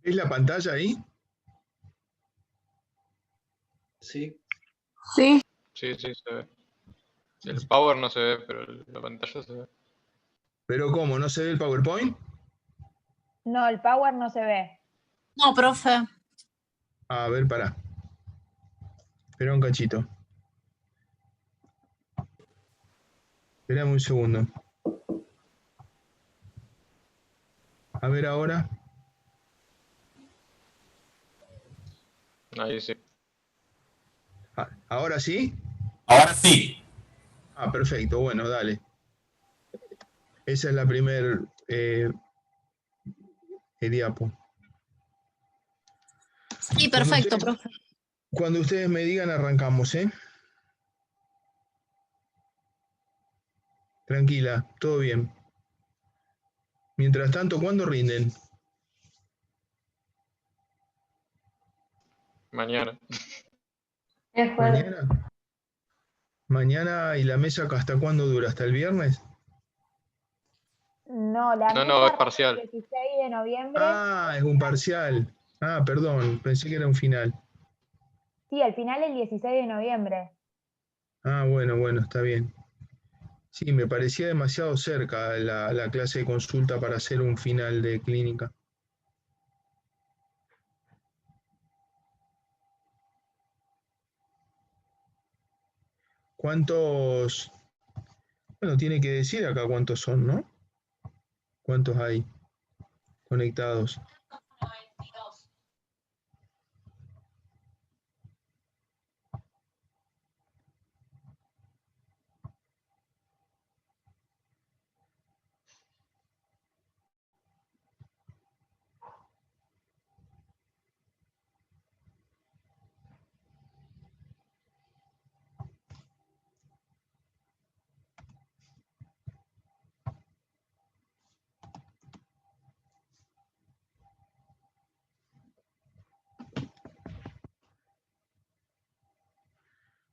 ¿Es la pantalla ahí? Sí. Sí. Sí, sí, se ve. El power no se ve, pero la pantalla se ve. ¿Pero cómo? ¿No se ve el PowerPoint? No, el power no se ve. No, profe. A ver, pará. Espera un cachito. Espérame un segundo. A ver ahora. Ahí sí. ¿Ahora sí? Ahora sí. Ah, perfecto. Bueno, dale. Esa es la primer diapo. Sí, perfecto, profe. Cuando ustedes me digan, arrancamos, ¿eh? Tranquila, todo bien. Mientras tanto, ¿cuándo rinden? Mañana. ¿Mañana? ¿Mañana y la mesa hasta cuándo dura? ¿Hasta el viernes? No, la No, mesa es parcial. el 16 de noviembre. Ah, es un parcial. Ah, perdón, pensé que era un final. Sí, al final el 16 de noviembre. Ah, bueno, está bien. Sí, me parecía demasiado cerca la clase de consulta para hacer un final de clínica. ¿Cuántos? Bueno, tiene que decir acá cuántos son, ¿no? ¿Cuántos hay conectados?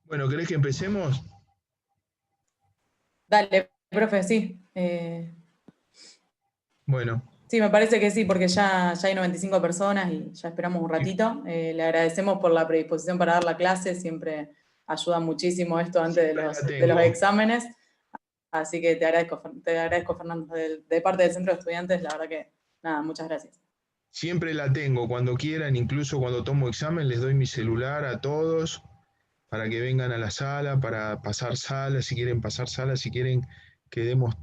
Bueno, ¿querés que empecemos? Dale, profe, sí. Bueno, Sí, me parece que sí, porque ya hay 95 personas y ya esperamos un ratito. Le agradecemos por la predisposición para dar la clase, siempre ayuda muchísimo esto antes siempre la de los tengo. exámenes. Así que te agradezco, Fernando, de parte del Centro de Estudiantes, la verdad que, nada, muchas gracias. Siempre la tengo, cuando quieran, incluso cuando tomo examen, les doy mi celular a todos para que vengan a la sala, para pasar sala, si quieren pasar sala, si quieren que demos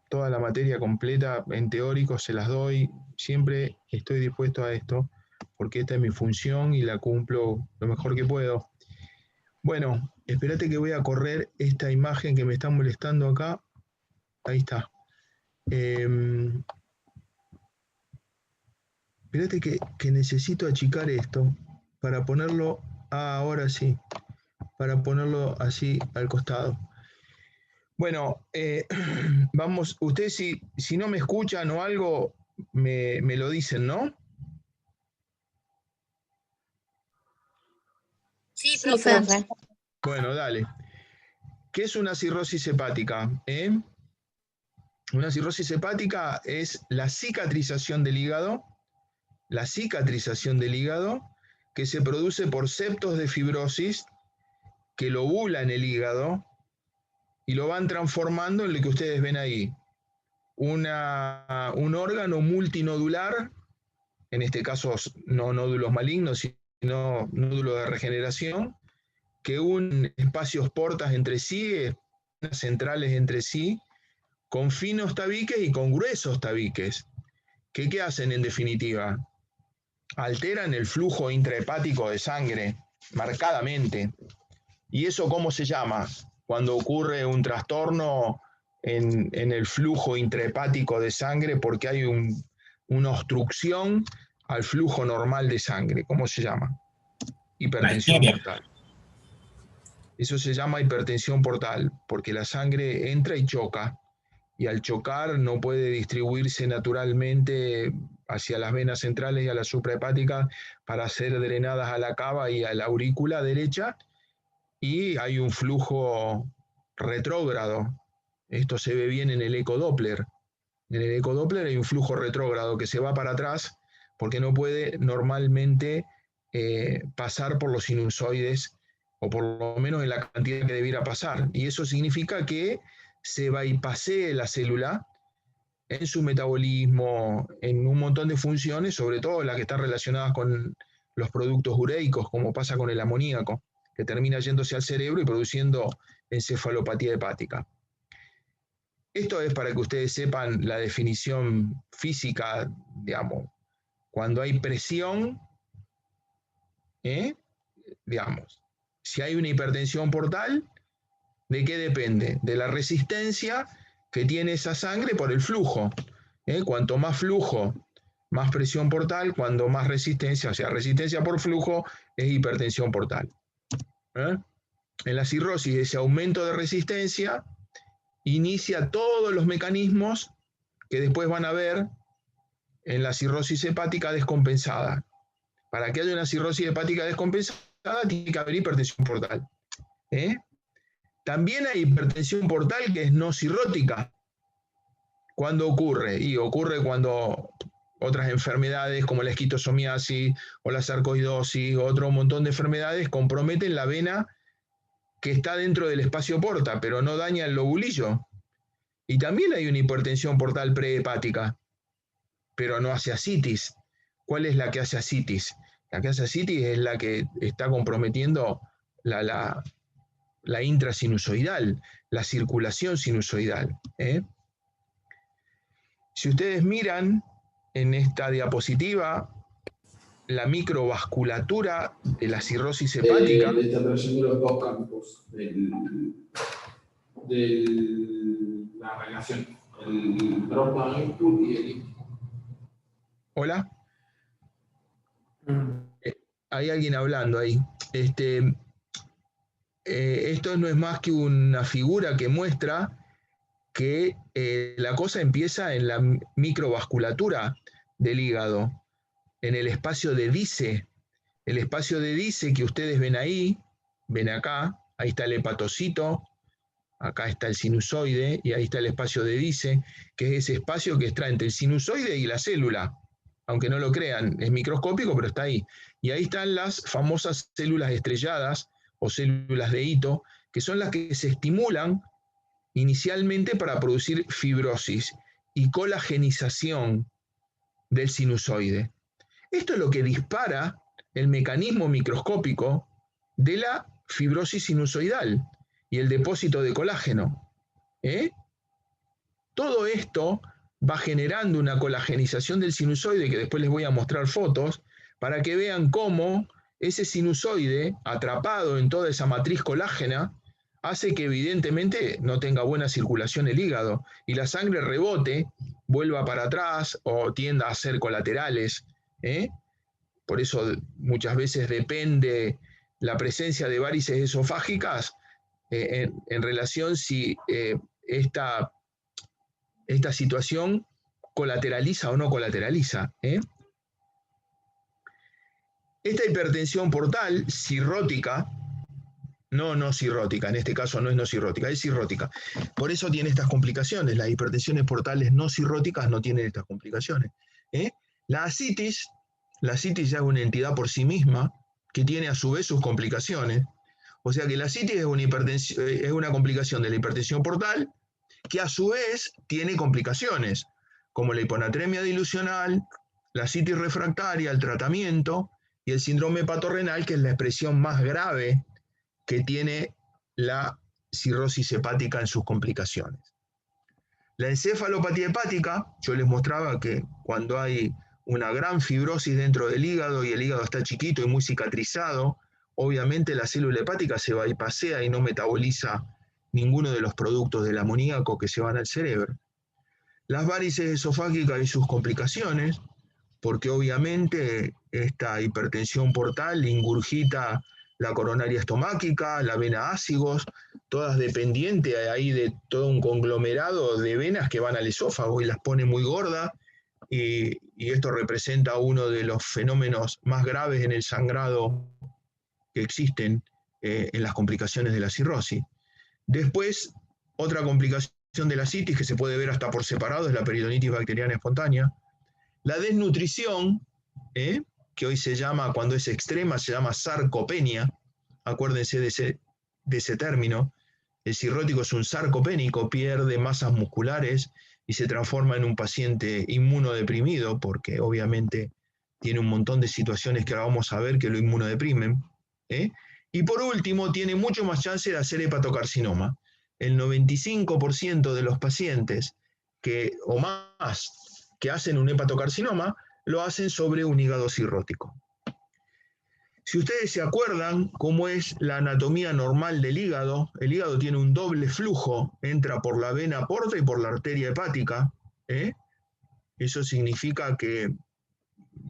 toda la materia completa, en teórico se las doy, siempre estoy dispuesto a esto, porque esta es mi función y la cumplo lo mejor que puedo. Bueno, espérate que voy a correr esta imagen que me está molestando acá. Ahí está. Espérate que necesito achicar esto para ponerlo, ahora sí, para ponerlo así al costado. Bueno, vamos, ustedes si no me escuchan o algo, me lo dicen, ¿no? Sí, profe. Bueno, dale. ¿Qué es una cirrosis hepática? Una cirrosis hepática es la cicatrización del hígado que se produce por septos de fibrosis que lobulan el hígado y lo van transformando en lo que ustedes ven ahí. Un órgano multinodular, en este caso no nódulos malignos, sino nódulos de regeneración, que unen espacios portas entre sí, centrales entre sí, con finos tabiques y con gruesos tabiques. ¿Qué hacen en definitiva? Alteran el flujo intrahepático de sangre marcadamente. ¿Y eso cómo se llama? Cuando ocurre un trastorno en el flujo intrahepático de sangre porque hay una obstrucción al flujo normal de sangre. ¿Cómo se llama? Hipertensión portal. Eso se llama hipertensión portal porque la sangre entra y choca. Y al chocar no puede distribuirse naturalmente hacia las venas centrales y a la suprahepática para ser drenadas a la cava y a la aurícula derecha, y hay un flujo retrógrado. Esto se ve bien en el ecodoppler. En el ecodoppler hay un flujo retrógrado que se va para atrás porque no puede normalmente pasar por los sinusoides, o por lo menos en la cantidad que debiera pasar. Y eso significa que se bypassee la célula en su metabolismo, en un montón de funciones, sobre todo las que están relacionadas con los productos ureicos, como pasa con el amoníaco, que termina yéndose al cerebro y produciendo encefalopatía hepática. Esto es para que ustedes sepan la definición física, digamos, cuando hay presión, digamos, si hay una hipertensión portal, ¿de qué depende? De la resistencia que tiene esa sangre por el flujo. Cuanto más flujo, más presión portal, cuando más resistencia, o sea, resistencia por flujo es hipertensión portal. En la cirrosis, ese aumento de resistencia inicia todos los mecanismos que después van a ver en la cirrosis hepática descompensada. Para que haya una cirrosis hepática descompensada, tiene que haber hipertensión portal. También hay hipertensión portal que es no cirrótica. ¿Cuándo ocurre? Y ocurre cuando otras enfermedades como la esquistosomiasis o la sarcoidosis o otro montón de enfermedades comprometen la vena que está dentro del espacio porta, pero no daña el lobulillo. Y también hay una hipertensión portal prehepática, pero no hace ascitis. ¿Cuál es la que hace ascitis? La que hace ascitis es la que está comprometiendo la intrasinusoidal, la circulación sinusoidal. Si ustedes miran en esta diapositiva la microvasculatura de la cirrosis hepática. Le están trayendo los dos campos de la relación, el drop-down input y el input. Hola. Hay alguien hablando ahí. Esto no es más que una figura que muestra que la cosa empieza en la microvasculatura del hígado, en el espacio de Dice. El espacio de Dice que ustedes ven ahí, ven acá, ahí está el hepatocito, acá está el sinusoide y ahí está el espacio de Dice, que es ese espacio que está entre el sinusoide y la célula. Aunque no lo crean, es microscópico, pero está ahí. Y ahí están las famosas células estrelladas o células de Ito, que son las que se estimulan inicialmente para producir fibrosis y colagenización del sinusoide. Esto es lo que dispara el mecanismo microscópico de la fibrosis sinusoidal y el depósito de colágeno. Todo esto va generando una colagenización del sinusoide, que después les voy a mostrar fotos, para que vean cómo ese sinusoide, atrapado en toda esa matriz colágena, hace que evidentemente no tenga buena circulación el hígado y la sangre rebote, vuelva para atrás o tienda a ser colaterales. Por eso muchas veces depende la presencia de varices esofágicas en relación si esta situación colateraliza o no colateraliza. Esta hipertensión portal cirrótica, no cirrótica, en este caso no es no cirrótica, es cirrótica. Por eso tiene estas complicaciones. Las hipertensiones portales no cirróticas no tienen estas complicaciones. La ascitis ya es una entidad por sí misma que tiene a su vez sus complicaciones. O sea que la ascitis es una complicación de la hipertensión portal que a su vez tiene complicaciones, como la hiponatremia dilucional, la ascitis refractaria, el tratamiento y el síndrome hepatorrenal, que es la expresión más grave que tiene la cirrosis hepática en sus complicaciones. La encefalopatía hepática, yo les mostraba que cuando hay una gran fibrosis dentro del hígado y el hígado está chiquito y muy cicatrizado, obviamente la célula hepática se bypassea y no metaboliza ninguno de los productos del amoníaco que se van al cerebro. Las varices esofágicas y sus complicaciones, porque obviamente esta hipertensión portal ingurgita la coronaria estomáquica, la vena ácigos, todas dependientes ahí de todo un conglomerado de venas que van al esófago y las pone muy gordas, y esto representa uno de los fenómenos más graves en el sangrado que existen en las complicaciones de la cirrosis. Después, otra complicación de la citis que se puede ver hasta por separado es la peritonitis bacteriana espontánea. La desnutrición que hoy se llama, cuando es extrema, se llama sarcopenia. Acuérdense de ese término. El cirrótico es un sarcopénico, pierde masas musculares y se transforma en un paciente inmunodeprimido, porque obviamente tiene un montón de situaciones que ahora vamos a ver que lo inmunodeprimen. Y por último, tiene mucho más chance de hacer hepatocarcinoma. El 95% de los pacientes o más que hacen un hepatocarcinoma lo hacen sobre un hígado cirrótico. Si ustedes se acuerdan cómo es la anatomía normal del hígado, el hígado tiene un doble flujo, entra por la vena porta y por la arteria hepática. Eso significa que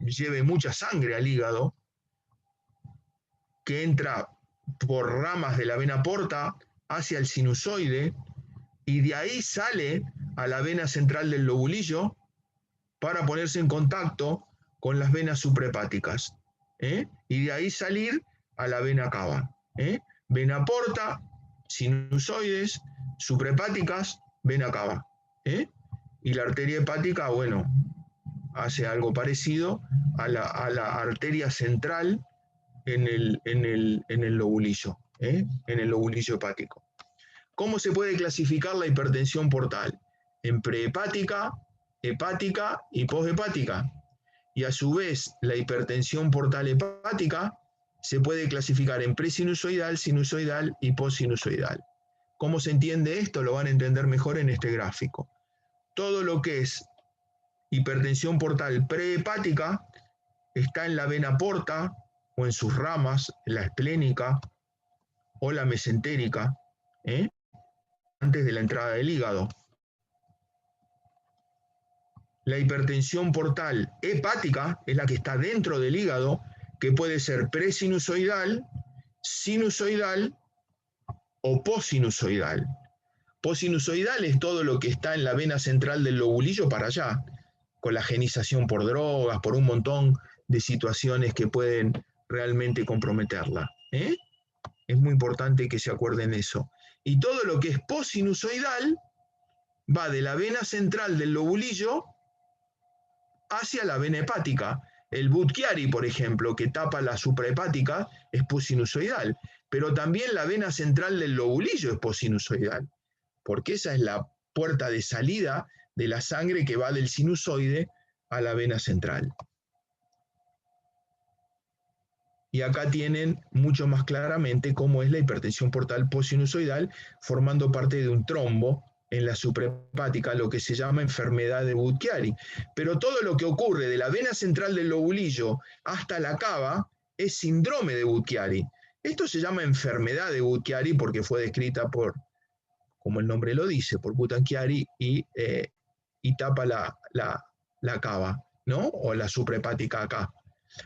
lleve mucha sangre al hígado, que entra por ramas de la vena porta hacia el sinusoide y de ahí sale a la vena central del lobulillo para ponerse en contacto con las venas suprahepáticas. Y de ahí salir a la vena cava. Vena porta, sinusoides, suprahepáticas, vena cava. Y la arteria hepática, bueno, hace algo parecido a la arteria central en el lobulillo, en el lobulillo hepático. ¿Cómo se puede clasificar la hipertensión portal? En prehepática, hepática y poshepática. Y a su vez, la hipertensión portal hepática se puede clasificar en presinusoidal, sinusoidal y postsinusoidal. ¿Cómo se entiende esto? Lo van a entender mejor en este gráfico. Todo lo que es hipertensión portal prehepática está en la vena porta o en sus ramas, en la esplénica o la mesentérica, antes de la entrada del hígado. La hipertensión portal hepática es la que está dentro del hígado, que puede ser presinusoidal, sinusoidal o postsinusoidal. Postsinusoidal es todo lo que está en la vena central del lobulillo para allá, con la genización por drogas, por un montón de situaciones que pueden realmente comprometerla. Es muy importante que se acuerden eso. Y todo lo que es postsinusoidal va de la vena central del lobulillo hacia la vena hepática. El Budd-Chiari, por ejemplo, que tapa la suprahepática, es postsinusoidal, pero también la vena central del lobulillo es postsinusoidal, porque esa es la puerta de salida de la sangre que va del sinusoide a la vena central. Y acá tienen mucho más claramente cómo es la hipertensión portal postsinusoidal, formando parte de un trombo en la suprahepática, lo que se llama enfermedad de Budd-Chiari. Pero todo lo que ocurre de la vena central del lobulillo hasta la cava es síndrome de Budd-Chiari. Esto se llama enfermedad de Budd-Chiari porque fue descrita por, como el nombre lo dice, por Budd-Chiari y tapa la cava, ¿no? O la suprahepática acá.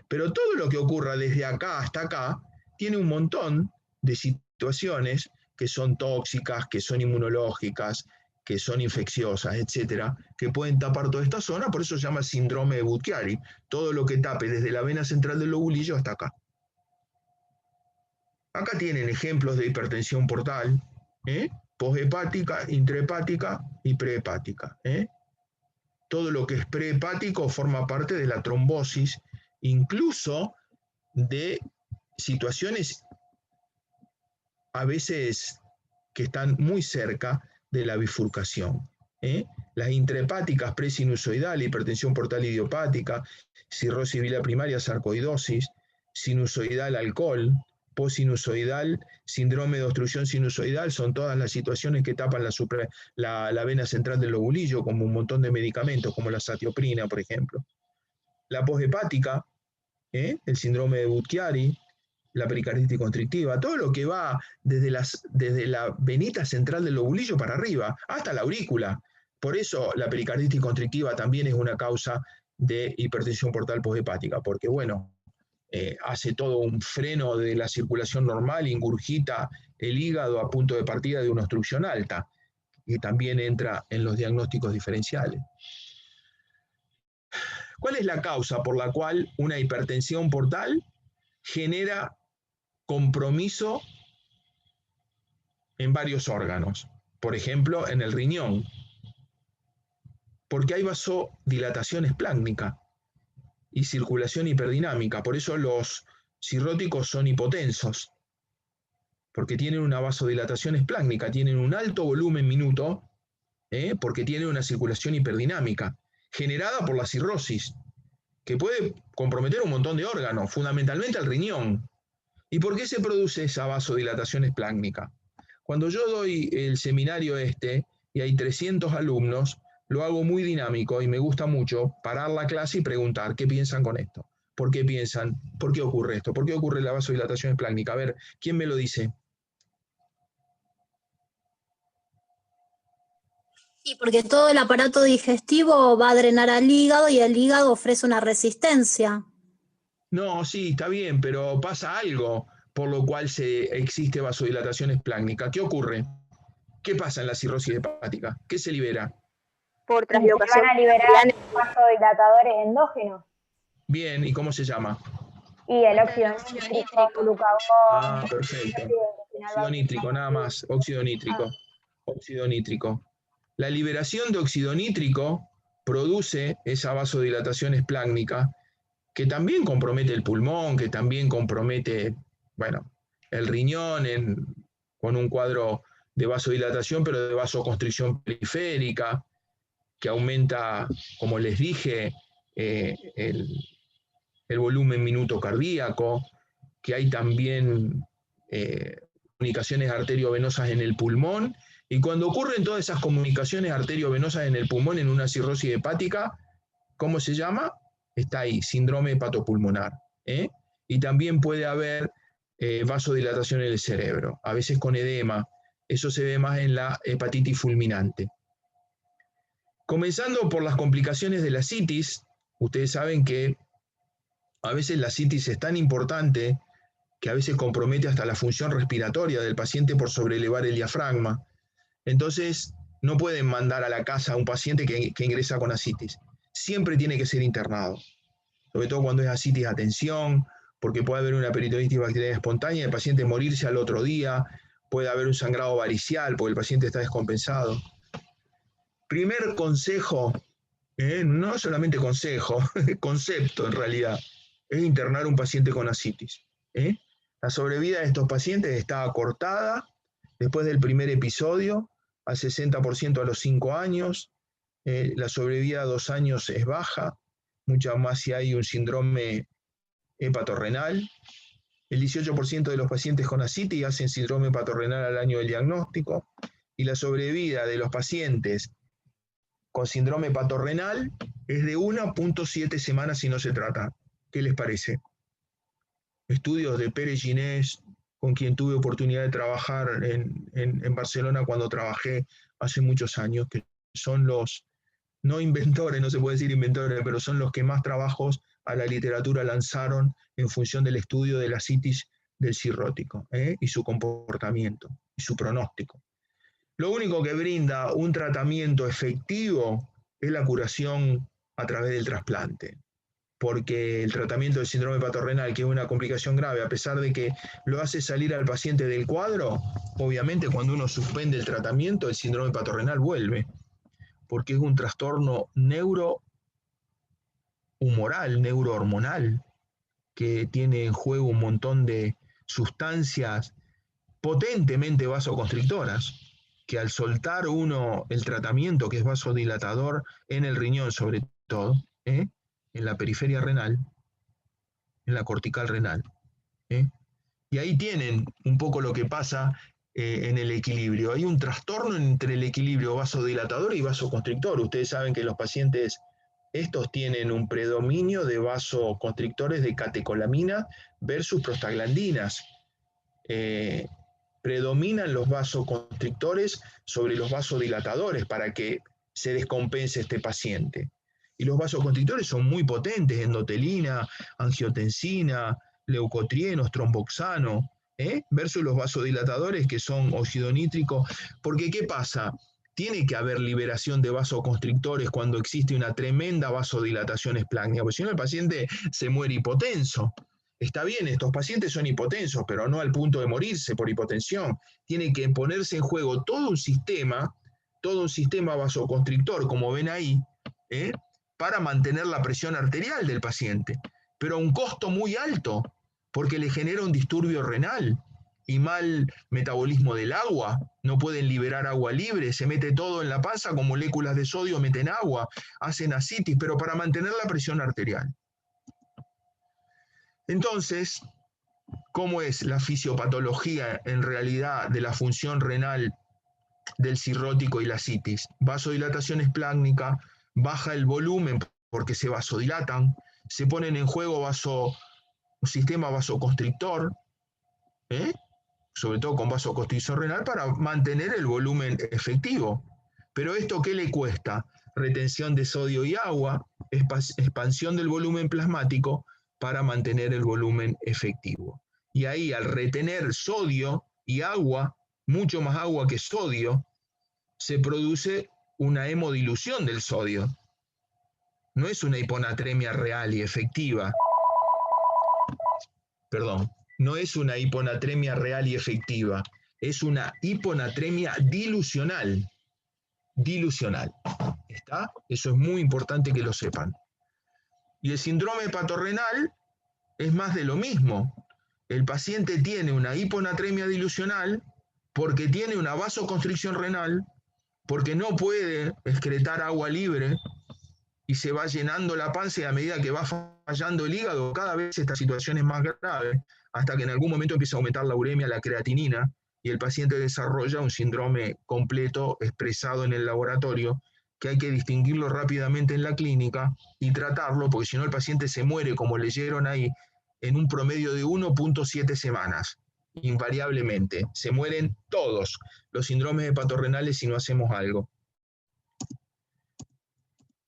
Pero todo lo que ocurra desde acá hasta acá tiene un montón de situaciones que son tóxicas, que son inmunológicas, que son infecciosas, etcétera, que pueden tapar toda esta zona, por eso se llama síndrome de Budd-Chiari, todo lo que tape desde la vena central del lobulillo hasta acá. Acá tienen ejemplos de hipertensión portal, poshepática, intrahepática y prehepática. Todo lo que es prehepático forma parte de la trombosis, incluso de situaciones a veces que están muy cerca de la bifurcación. Las intrahepáticas, presinusoidal, hipertensión portal idiopática, cirrosis biliar primaria, sarcoidosis, sinusoidal, alcohol, postsinusoidal, síndrome de obstrucción sinusoidal, son todas las situaciones que tapan la vena central del lobulillo, como un montón de medicamentos, como la satioprina, por ejemplo. La poshepática, el síndrome de Budd-Chiari, la pericarditis constrictiva, todo lo que va desde la venita central del lobulillo para arriba, hasta la aurícula. Por eso la pericarditis constrictiva también es una causa de hipertensión portal poshepática, porque bueno, hace todo un freno de la circulación normal, ingurgita el hígado a punto de partida de una obstrucción alta, y también entra en los diagnósticos diferenciales. ¿Cuál es la causa por la cual una hipertensión portal genera compromiso en varios órganos? Por ejemplo, en el riñón, porque hay vasodilatación esplácnica. y circulación hiperdinamica. Por eso los cirróticos son hipotensos, porque tienen una vasodilatación esplácnica, tienen un alto volumen minuto, porque tienen una circulación hiperddinámica, generada por la cirrosis, que puede comprometer un montón de órganos, fundamentalmente al riñón. ¿Y por qué se produce esa vasodilatación esplácnica? Cuando yo doy el seminario y hay 300 alumnos, lo hago muy dinámico y me gusta mucho parar la clase y preguntar qué piensan con esto. ¿Por qué piensan? ¿Por qué ocurre esto? ¿Por qué ocurre la vasodilatación esplácnica? A ver, ¿quién me lo dice? Sí, porque todo el aparato digestivo va a drenar al hígado y el hígado ofrece una resistencia. No, sí, está bien, pero pasa algo por lo cual existe vasodilatación esplácnica. ¿Qué ocurre? ¿Qué pasa en la cirrosis hepática? ¿Qué se libera? Por translocación. Van a liberar vasodilatadores endógenos. Bien, ¿y cómo se llama? Y el óxido nítrico, glucagón. Ah, perfecto. Óxido nítrico, nada más. Óxido nítrico. Óxido nítrico. La liberación de óxido nítrico produce esa vasodilatación esplácnica que también compromete el pulmón, que también compromete, bueno, el riñón con un cuadro de vasodilatación, pero de vasoconstricción periférica, que aumenta, como les dije, el volumen minuto cardíaco, que hay también comunicaciones arteriovenosas en el pulmón, y cuando ocurren todas esas comunicaciones arteriovenosas en el pulmón en una cirrosis hepática, ¿cómo se llama? Está ahí, síndrome hepatopulmonar. Y también puede haber vasodilatación en el cerebro, a veces con edema. Eso se ve más en la hepatitis fulminante. Comenzando por las complicaciones de la citis, ustedes saben que a veces la citis es tan importante que a veces compromete hasta la función respiratoria del paciente por sobrelevar el diafragma. Entonces, no pueden mandar a la casa a un paciente que ingresa con ascitis. Siempre tiene que ser internado, sobre todo cuando es ascitis a tensión, porque puede haber una peritonitis bacteriana espontánea y el paciente morirse al otro día, puede haber un sangrado varicial porque el paciente está descompensado. Primer consejo, no solamente consejo, concepto en realidad, es internar un paciente con ascitis. La sobrevida de estos pacientes está acortada después del primer episodio, al 60% a los 5 años, la sobrevida a 2 años es baja, mucho más si hay un síndrome hepatorrenal. El 18% de los pacientes con ascitis hacen síndrome hepatorrenal al año del diagnóstico, y la sobrevida de los pacientes con síndrome hepatorrenal es de 1.7 semanas si no se trata. ¿Qué les parece? Estudios de Pérez Ginés, con quien tuve oportunidad de trabajar en Barcelona cuando trabajé hace muchos años, que son los, no inventores, no se puede decir inventores, pero son los que más trabajos a la literatura lanzaron en función del estudio de la citis del cirrótico, y su comportamiento y su pronóstico. Lo único que brinda un tratamiento efectivo es la curación a través del trasplante, porque el tratamiento del síndrome hepatorrenal, que es una complicación grave, a pesar de que lo hace salir al paciente del cuadro, obviamente cuando uno suspende el tratamiento, el síndrome hepatorrenal vuelve, porque es un trastorno neurohumoral, neurohormonal, que tiene en juego un montón de sustancias potentemente vasoconstrictoras, que al soltar uno el tratamiento, que es vasodilatador en el riñón sobre todo, en la periferia renal, en la cortical renal, y ahí tienen un poco lo que pasa en el equilibrio. Hay un trastorno entre el equilibrio vasodilatador y vasoconstrictor. Ustedes saben que los pacientes estos tienen un predominio de vasoconstrictores de catecolamina versus prostaglandinas. Predominan los vasoconstrictores sobre los vasodilatadores para que se descompense este paciente. Y los vasoconstrictores son muy potentes: endotelina, angiotensina, leucotrienos, tromboxano, versus los vasodilatadores que son óxido nítrico. Porque ¿qué pasa? Tiene que haber liberación de vasoconstrictores cuando existe una tremenda vasodilatación esplácnica, porque si no el paciente se muere hipotenso. Está bien, estos pacientes son hipotensos, pero no al punto de morirse por hipotensión. Tiene que ponerse en juego todo un sistema vasoconstrictor, como ven ahí, para mantener la presión arterial del paciente, pero a un costo muy alto, porque le genera un disturbio renal y mal metabolismo del agua, no pueden liberar agua libre, se mete todo en la panza con moléculas de sodio, meten agua, hacen ascitis, pero para mantener la presión arterial. Entonces, ¿cómo es la fisiopatología en realidad de la función renal del cirrótico y la ascitis? Vasodilatación esplácnica, baja el volumen porque se vasodilatan, se ponen en juego un sistema vasoconstrictor, sobre todo con vasoconstricción renal, para mantener el volumen efectivo. Pero ¿esto qué le cuesta? Retención de sodio y agua, expansión del volumen plasmático para mantener el volumen efectivo. Y ahí, al retener sodio y agua, mucho más agua que sodio, se produce una hemodilución del sodio. No es una hiponatremia real y efectiva. Perdón, no es una hiponatremia real y efectiva, es una hiponatremia dilucional. Dilucional. ¿Está? Eso es muy importante que lo sepan. Y el síndrome hepatorrenal es más de lo mismo. El paciente tiene una hiponatremia dilucional porque tiene una vasoconstricción renal, porque no puede excretar agua libre y se va llenando la panza, y a medida que va fallando el hígado, cada vez esta situación es más grave, hasta que en algún momento empieza a aumentar la uremia, la creatinina, y el paciente desarrolla un síndrome completo expresado en el laboratorio, que hay que distinguirlo rápidamente en la clínica y tratarlo, porque si no el paciente se muere, como leyeron ahí, en un promedio de 1.7 semanas, invariablemente. Se mueren todos los síndromes hepatorrenales si no hacemos algo.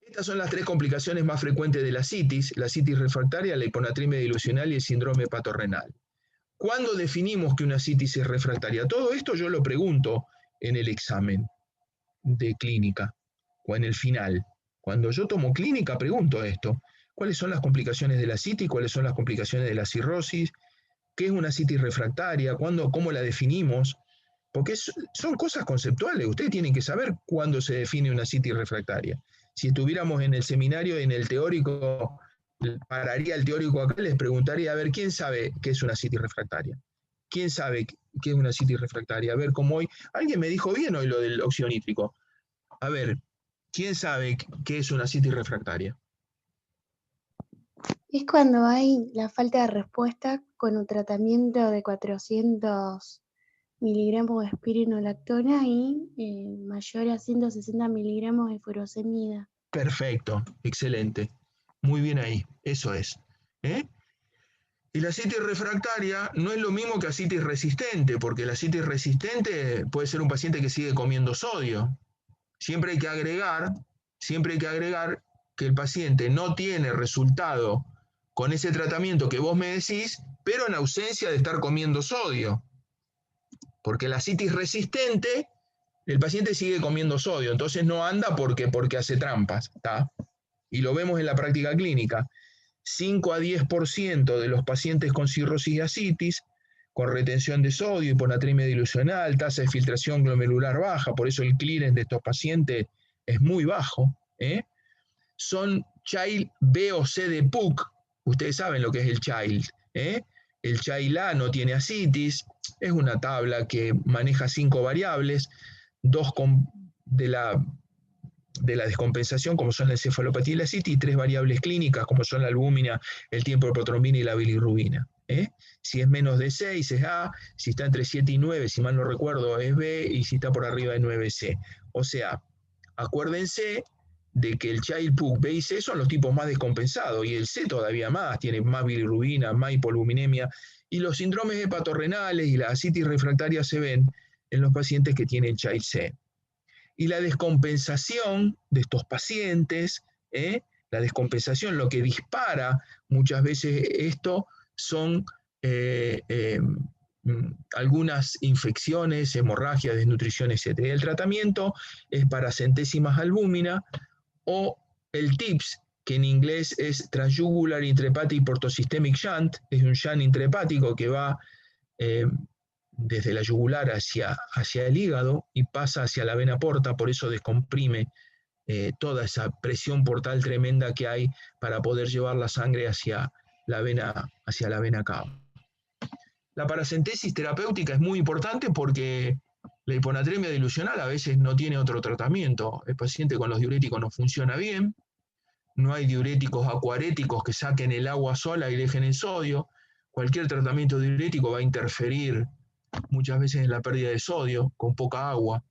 Estas son las 3 complicaciones más frecuentes de la ascitis refractaria, la hiponatremia dilucional y el síndrome hepatorrenal. ¿Cuándo definimos que una ascitis es refractaria? Todo esto yo lo pregunto en el examen de clínica o en el final. Cuando yo tomo clínica pregunto esto. ¿Cuáles son las complicaciones de la ascitis? ¿Cuáles son las complicaciones de la cirrosis? ¿Qué es una ascitis refractaria? ¿Cómo la definimos? Porque son cosas conceptuales. Ustedes tienen que saber cuándo se define una ascitis refractaria. Si estuviéramos en el seminario, en el teórico, pararía el teórico acá y les preguntaría, a ver, ¿quién sabe qué es una ascitis refractaria? ¿Quién sabe qué es una ascitis refractaria? A ver, como hoy, alguien me dijo bien hoy lo del óxido nítrico. A ver, ¿quién sabe qué es una ascitis refractaria? Es cuando hay la falta de respuesta con un tratamiento de 400 miligramos de espironolactona y mayor a 160 miligramos de furosemida. Perfecto, excelente. Muy bien ahí, eso es. Y la ascitis refractaria no es lo mismo que ascitis resistente, porque la ascitis resistente puede ser un paciente que sigue comiendo sodio. Siempre hay que agregar que el paciente no tiene resultado con ese tratamiento que vos me decís, pero en ausencia de estar comiendo sodio. Porque la ascitis resistente, el paciente sigue comiendo sodio, entonces no anda porque hace trampas, ¿tá? Y lo vemos en la práctica clínica. 5 a 10% de los pacientes con cirrosis y ascitis, con retención de sodio, hiponatremia dilucional, tasa de filtración glomerular baja, por eso el clearance de estos pacientes es muy bajo, son Child B o C de PUC. Ustedes saben lo que es el Child. El Child A no tiene ascitis, es una tabla que maneja 5 variables, 2 de la descompensación, como son la encefalopatía y la ascitis, y 3 variables clínicas, como son la albúmina, el tiempo de protrombina y la bilirrubina. Si es menos de 6 es A, si está entre 7 y 9, si mal no recuerdo, es B, y si está por arriba de 9 es C. O sea, acuérdense de que el Child PUC, B y C son los tipos más descompensados, y el C todavía más, tiene más bilirrubina, más hipoalbuminemia, y los síndromes hepatorrenales y la ascitis refractaria se ven en los pacientes que tienen Child C. Y la descompensación de estos pacientes, la descompensación, lo que dispara muchas veces esto son algunas infecciones, hemorragias, desnutrición, etc. El tratamiento es para centésimas albúmina, o el TIPS, que en inglés es Transjugular Intrahepatic Portosystemic Shunt, es un shunt intrahepático que va desde la yugular hacia el hígado y pasa hacia la vena porta, por eso descomprime toda esa presión portal tremenda que hay para poder llevar la sangre hacia la vena cava. La paracentesis terapéutica es muy importante porque la hiponatremia dilucional a veces no tiene otro tratamiento. El paciente con los diuréticos no funciona bien, no hay diuréticos acuaréticos que saquen el agua sola y dejen el sodio. Cualquier tratamiento diurético va a interferir muchas veces en la pérdida de sodio con poca agua.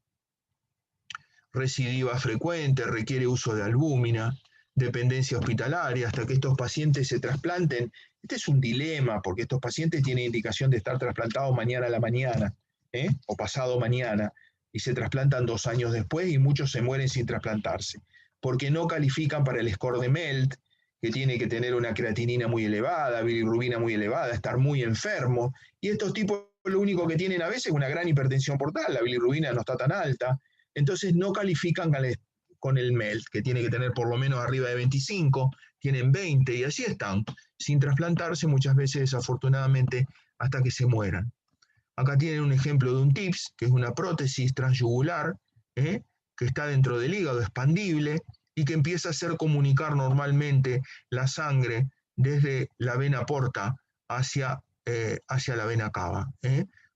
Recidiva frecuente, requiere uso de albúmina, dependencia hospitalaria, hasta que estos pacientes se trasplanten. Este es un dilema, porque estos pacientes tienen indicación de estar trasplantados mañana a la mañana, o pasado mañana, y se trasplantan 2 años después y muchos se mueren sin trasplantarse, porque no califican para el score de MELT, que tiene que tener una creatinina muy elevada, bilirrubina muy elevada, estar muy enfermo, y estos tipos lo único que tienen a veces es una gran hipertensión portal, la bilirrubina no está tan alta, entonces no califican con el MELT, que tiene que tener por lo menos arriba de 25, tienen 20 y así están, sin trasplantarse muchas veces desafortunadamente hasta que se mueran. Acá tienen un ejemplo de un TIPS, que es una prótesis transyugular, que está dentro del hígado, expandible, y que empieza a hacer comunicar normalmente la sangre desde la vena porta hacia la vena cava,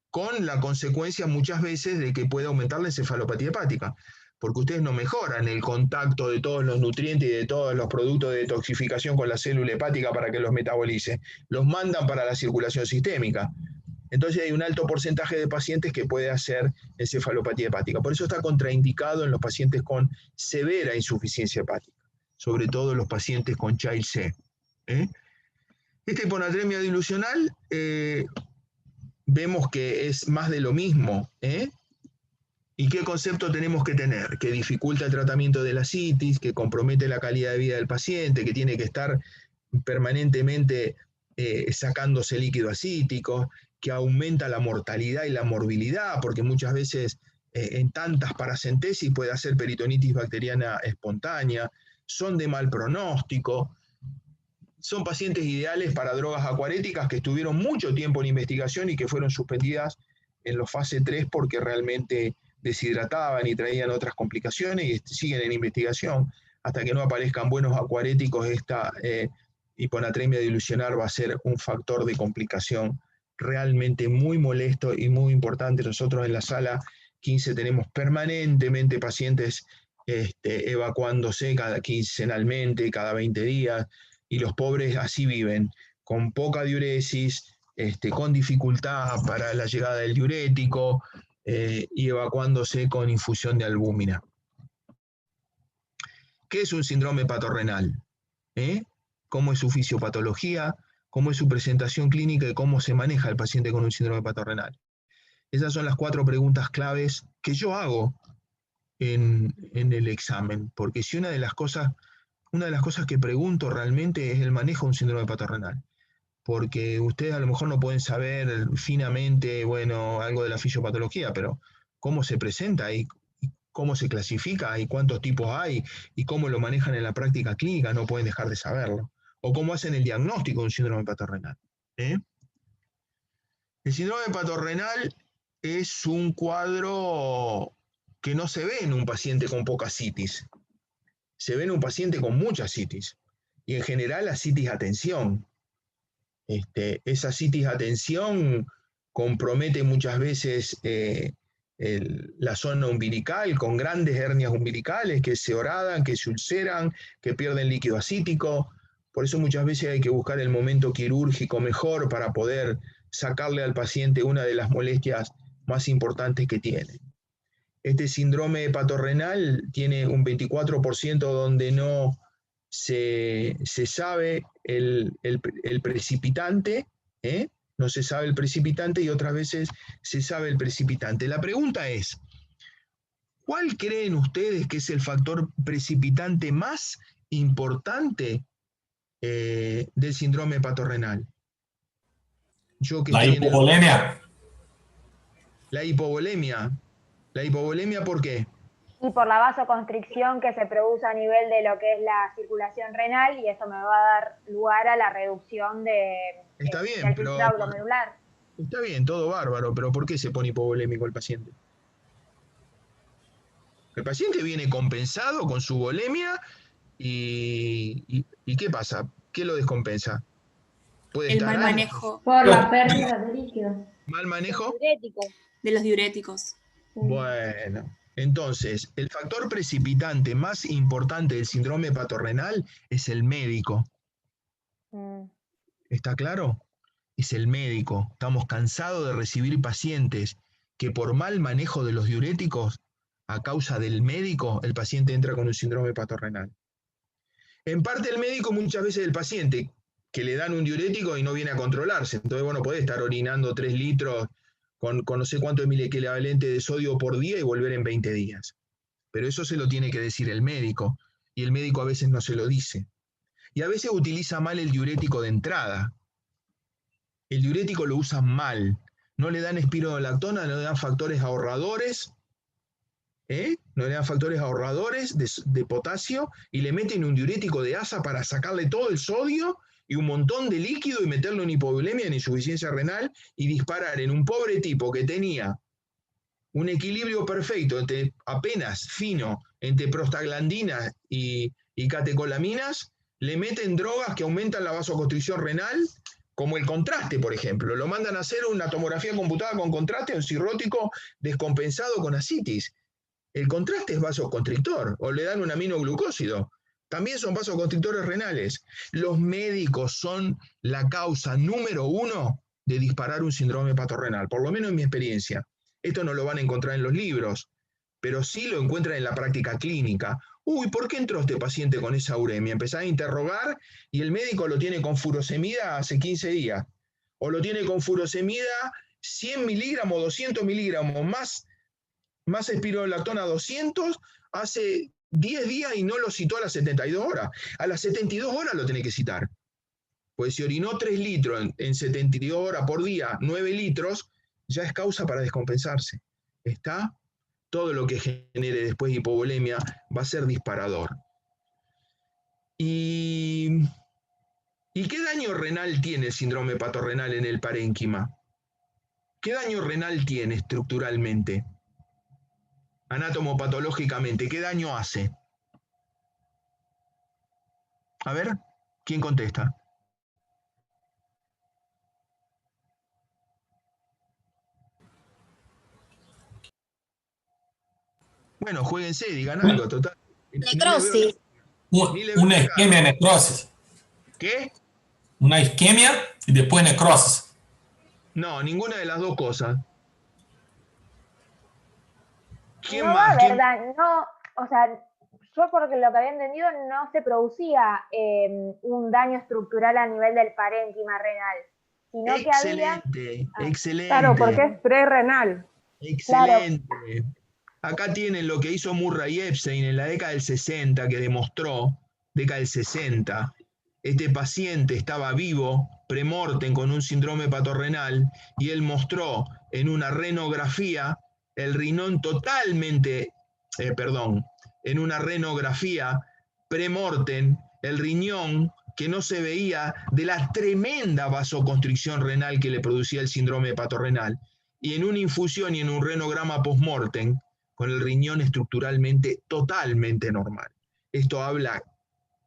con la consecuencia muchas veces de que puede aumentar la encefalopatía hepática, porque ustedes no mejoran el contacto de todos los nutrientes y de todos los productos de detoxificación con la célula hepática para que los metabolice, los mandan para la circulación sistémica. Entonces hay un alto porcentaje de pacientes que puede hacer encefalopatía hepática. Por eso está contraindicado en los pacientes con severa insuficiencia hepática, sobre todo los pacientes con Child-C. Esta hiponatremia dilucional vemos que es más de lo mismo. ¿Y qué concepto tenemos que tener? Que dificulta el tratamiento de la citis, que compromete la calidad de vida del paciente, que tiene que estar permanentemente sacándose líquido acítico, que aumenta la mortalidad y la morbilidad, porque muchas veces en tantas paracentesis puede hacer peritonitis bacteriana espontánea, son de mal pronóstico, son pacientes ideales para drogas acuaréticas que estuvieron mucho tiempo en investigación y que fueron suspendidas en los fase 3 porque realmente deshidrataban y traían otras complicaciones y siguen en investigación. Hasta que no aparezcan buenos acuaréticos, esta hiponatremia dilucional va a ser un factor de complicación realmente muy molesto y muy importante. Nosotros en la sala 15 tenemos permanentemente pacientes evacuándose quincenalmente, cada 20 días, y los pobres así viven, con poca diuresis, con dificultad para la llegada del diurético y evacuándose con infusión de albúmina. ¿Qué es un síndrome hepatorrenal? ¿Cómo es su fisiopatología? ¿Cómo es su presentación clínica y cómo se maneja el paciente con un síndrome hepatorrenal? Esas son las 4 preguntas claves que yo hago en el examen, porque si una de las cosas que pregunto realmente es el manejo de un síndrome hepatorrenal, porque ustedes a lo mejor no pueden saber finamente, bueno, algo de la fisiopatología, pero cómo se presenta y cómo se clasifica y cuántos tipos hay y cómo lo manejan en la práctica clínica, no pueden dejar de saberlo. O cómo hacen el diagnóstico de un síndrome hepatorrenal. El síndrome hepatorrenal es un cuadro que no se ve en un paciente con poca citis. Se ve en un paciente con mucha citis. Y en general la citis a tensión. Esa citis a tensión compromete muchas veces la zona umbilical con grandes hernias umbilicales que se horadan, que se ulceran, que pierden líquido acítico. Por eso muchas veces hay que buscar el momento quirúrgico mejor para poder sacarle al paciente una de las molestias más importantes que tiene. Este síndrome hepatorrenal tiene un 24% donde no se sabe el precipitante, no se sabe el precipitante y otras veces se sabe el precipitante. La pregunta es, ¿cuál creen ustedes que es el factor precipitante más importante del síndrome hepatorrenal? La hipovolemia. La hipovolemia. ¿La hipovolemia por qué? Y por la vasoconstricción que se produce a nivel de lo que es la circulación renal, y eso me va a dar lugar a la reducción del filtro glomerular. Está bien, todo bárbaro, pero ¿por qué se pone hipovolémico el paciente? El paciente viene compensado con su volemia y ¿qué pasa? ¿Qué lo descompensa? Puede El estar mal alto. manejo. Por la pérdida de líquidos. ¿Mal manejo? De los diuréticos. Bueno, entonces, el factor precipitante más importante del síndrome hepatorrenal es el médico. ¿Está claro? Es el médico. Estamos cansados de recibir pacientes que por mal manejo de los diuréticos, a causa del médico, el paciente entra con un síndrome hepatorrenal. En parte el médico, muchas veces el paciente, que le dan un diurético y no viene a controlarse. Entonces, bueno, puede estar orinando 3 litros con no sé cuánto de miliequivalente de sodio por día y volver en 20 días. Pero eso se lo tiene que decir el médico, y el médico a veces no se lo dice. Y a veces utiliza mal el diurético de entrada. El diurético lo usan mal. No le dan espironolactona, no le dan factores ahorradores, no le dan factores ahorradores de potasio y le meten un diurético de asa para sacarle todo el sodio y un montón de líquido y meterlo en hipovolemia, en insuficiencia renal y disparar en un pobre tipo que tenía un equilibrio perfecto entre apenas fino entre prostaglandinas y catecolaminas, le meten drogas que aumentan la vasoconstricción renal, como el contraste, por ejemplo. Lo mandan a hacer una tomografía computada con contraste, un cirrótico descompensado con ascitis. El contraste es vasoconstrictor, o le dan un aminoglucósido. También son vasoconstrictores renales. Los médicos son la causa número 1 de disparar un síndrome hepatorrenal, por lo menos en mi experiencia. Esto no lo van a encontrar en los libros, pero sí lo encuentran en la práctica clínica. Uy, ¿por qué entró este paciente con esa uremia? Empezás a interrogar y el médico lo tiene con furosemida hace 15 días. O lo tiene con furosemida 100 miligramos, 200 miligramos, más espironolactona 200 hace 10 días y no lo citó a las 72 horas. A las 72 horas lo tiene que citar. Pues si orinó 3 litros en 72 horas por día, 9 litros, ya es causa para descompensarse. ¿Está? Todo lo que genere después hipovolemia va a ser disparador. ¿Y qué daño renal tiene el síndrome hepatorrenal en el parénquima? ¿Qué daño renal tiene estructuralmente? Anatomopatológicamente, ¿qué daño hace? A ver, ¿quién contesta? Bueno, jueguense, digan algo, total. Necrosis. Una isquemia, necrosis. ¿Qué? Una isquemia y después necrosis. No, ninguna de las dos cosas. ¿Quién no más? ¿Verdad? No, o sea, yo porque lo que había entendido no se producía un daño estructural a nivel del parénquima renal, sino excelente, que había... excelente. Claro, porque es prerrenal. Excelente. Claro. Acá tienen lo que hizo Murray Epstein en la década del 60, que demostró, década del 60, este paciente estaba vivo, premortem, con un síndrome hepatorrenal, y él mostró en una renografía el riñón totalmente, en una renografía premortem, el riñón que no se veía de la tremenda vasoconstricción renal que le producía el síndrome hepatorrenal, y en una infusión y en un renograma postmortem, con el riñón estructuralmente totalmente normal. Esto habla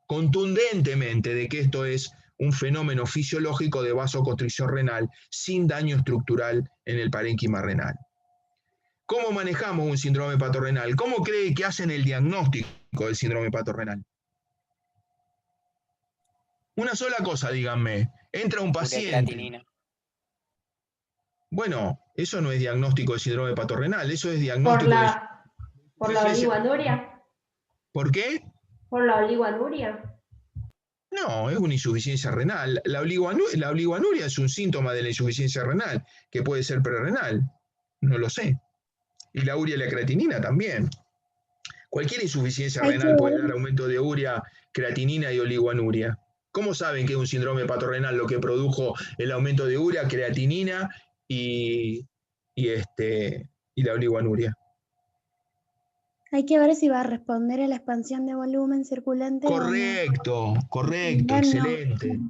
contundentemente de que esto es un fenómeno fisiológico de vasoconstricción renal sin daño estructural en el parénquima renal. ¿Cómo manejamos un síndrome hepatorrenal? ¿Cómo cree que hacen el diagnóstico del síndrome hepatorrenal? Una sola cosa, díganme. Entra un paciente. Bueno, eso no es diagnóstico de síndrome hepatorrenal, eso es diagnóstico ¿Por la oliguanuria? ¿Por qué? ¿Por la oliguanuria? No, es una insuficiencia renal. La oliguanuria es un síntoma de la insuficiencia renal, que puede ser prerrenal. No lo sé. Y la urea y la creatinina también. Cualquier insuficiencia renal puede dar aumento de urea, creatinina y oliguanuria. ¿Cómo saben que es un síndrome hepatorrenal lo que produjo el aumento de urea, creatinina y la oliguanuria? Hay que ver si va a responder a la expansión de volumen circulante. Correcto, correcto,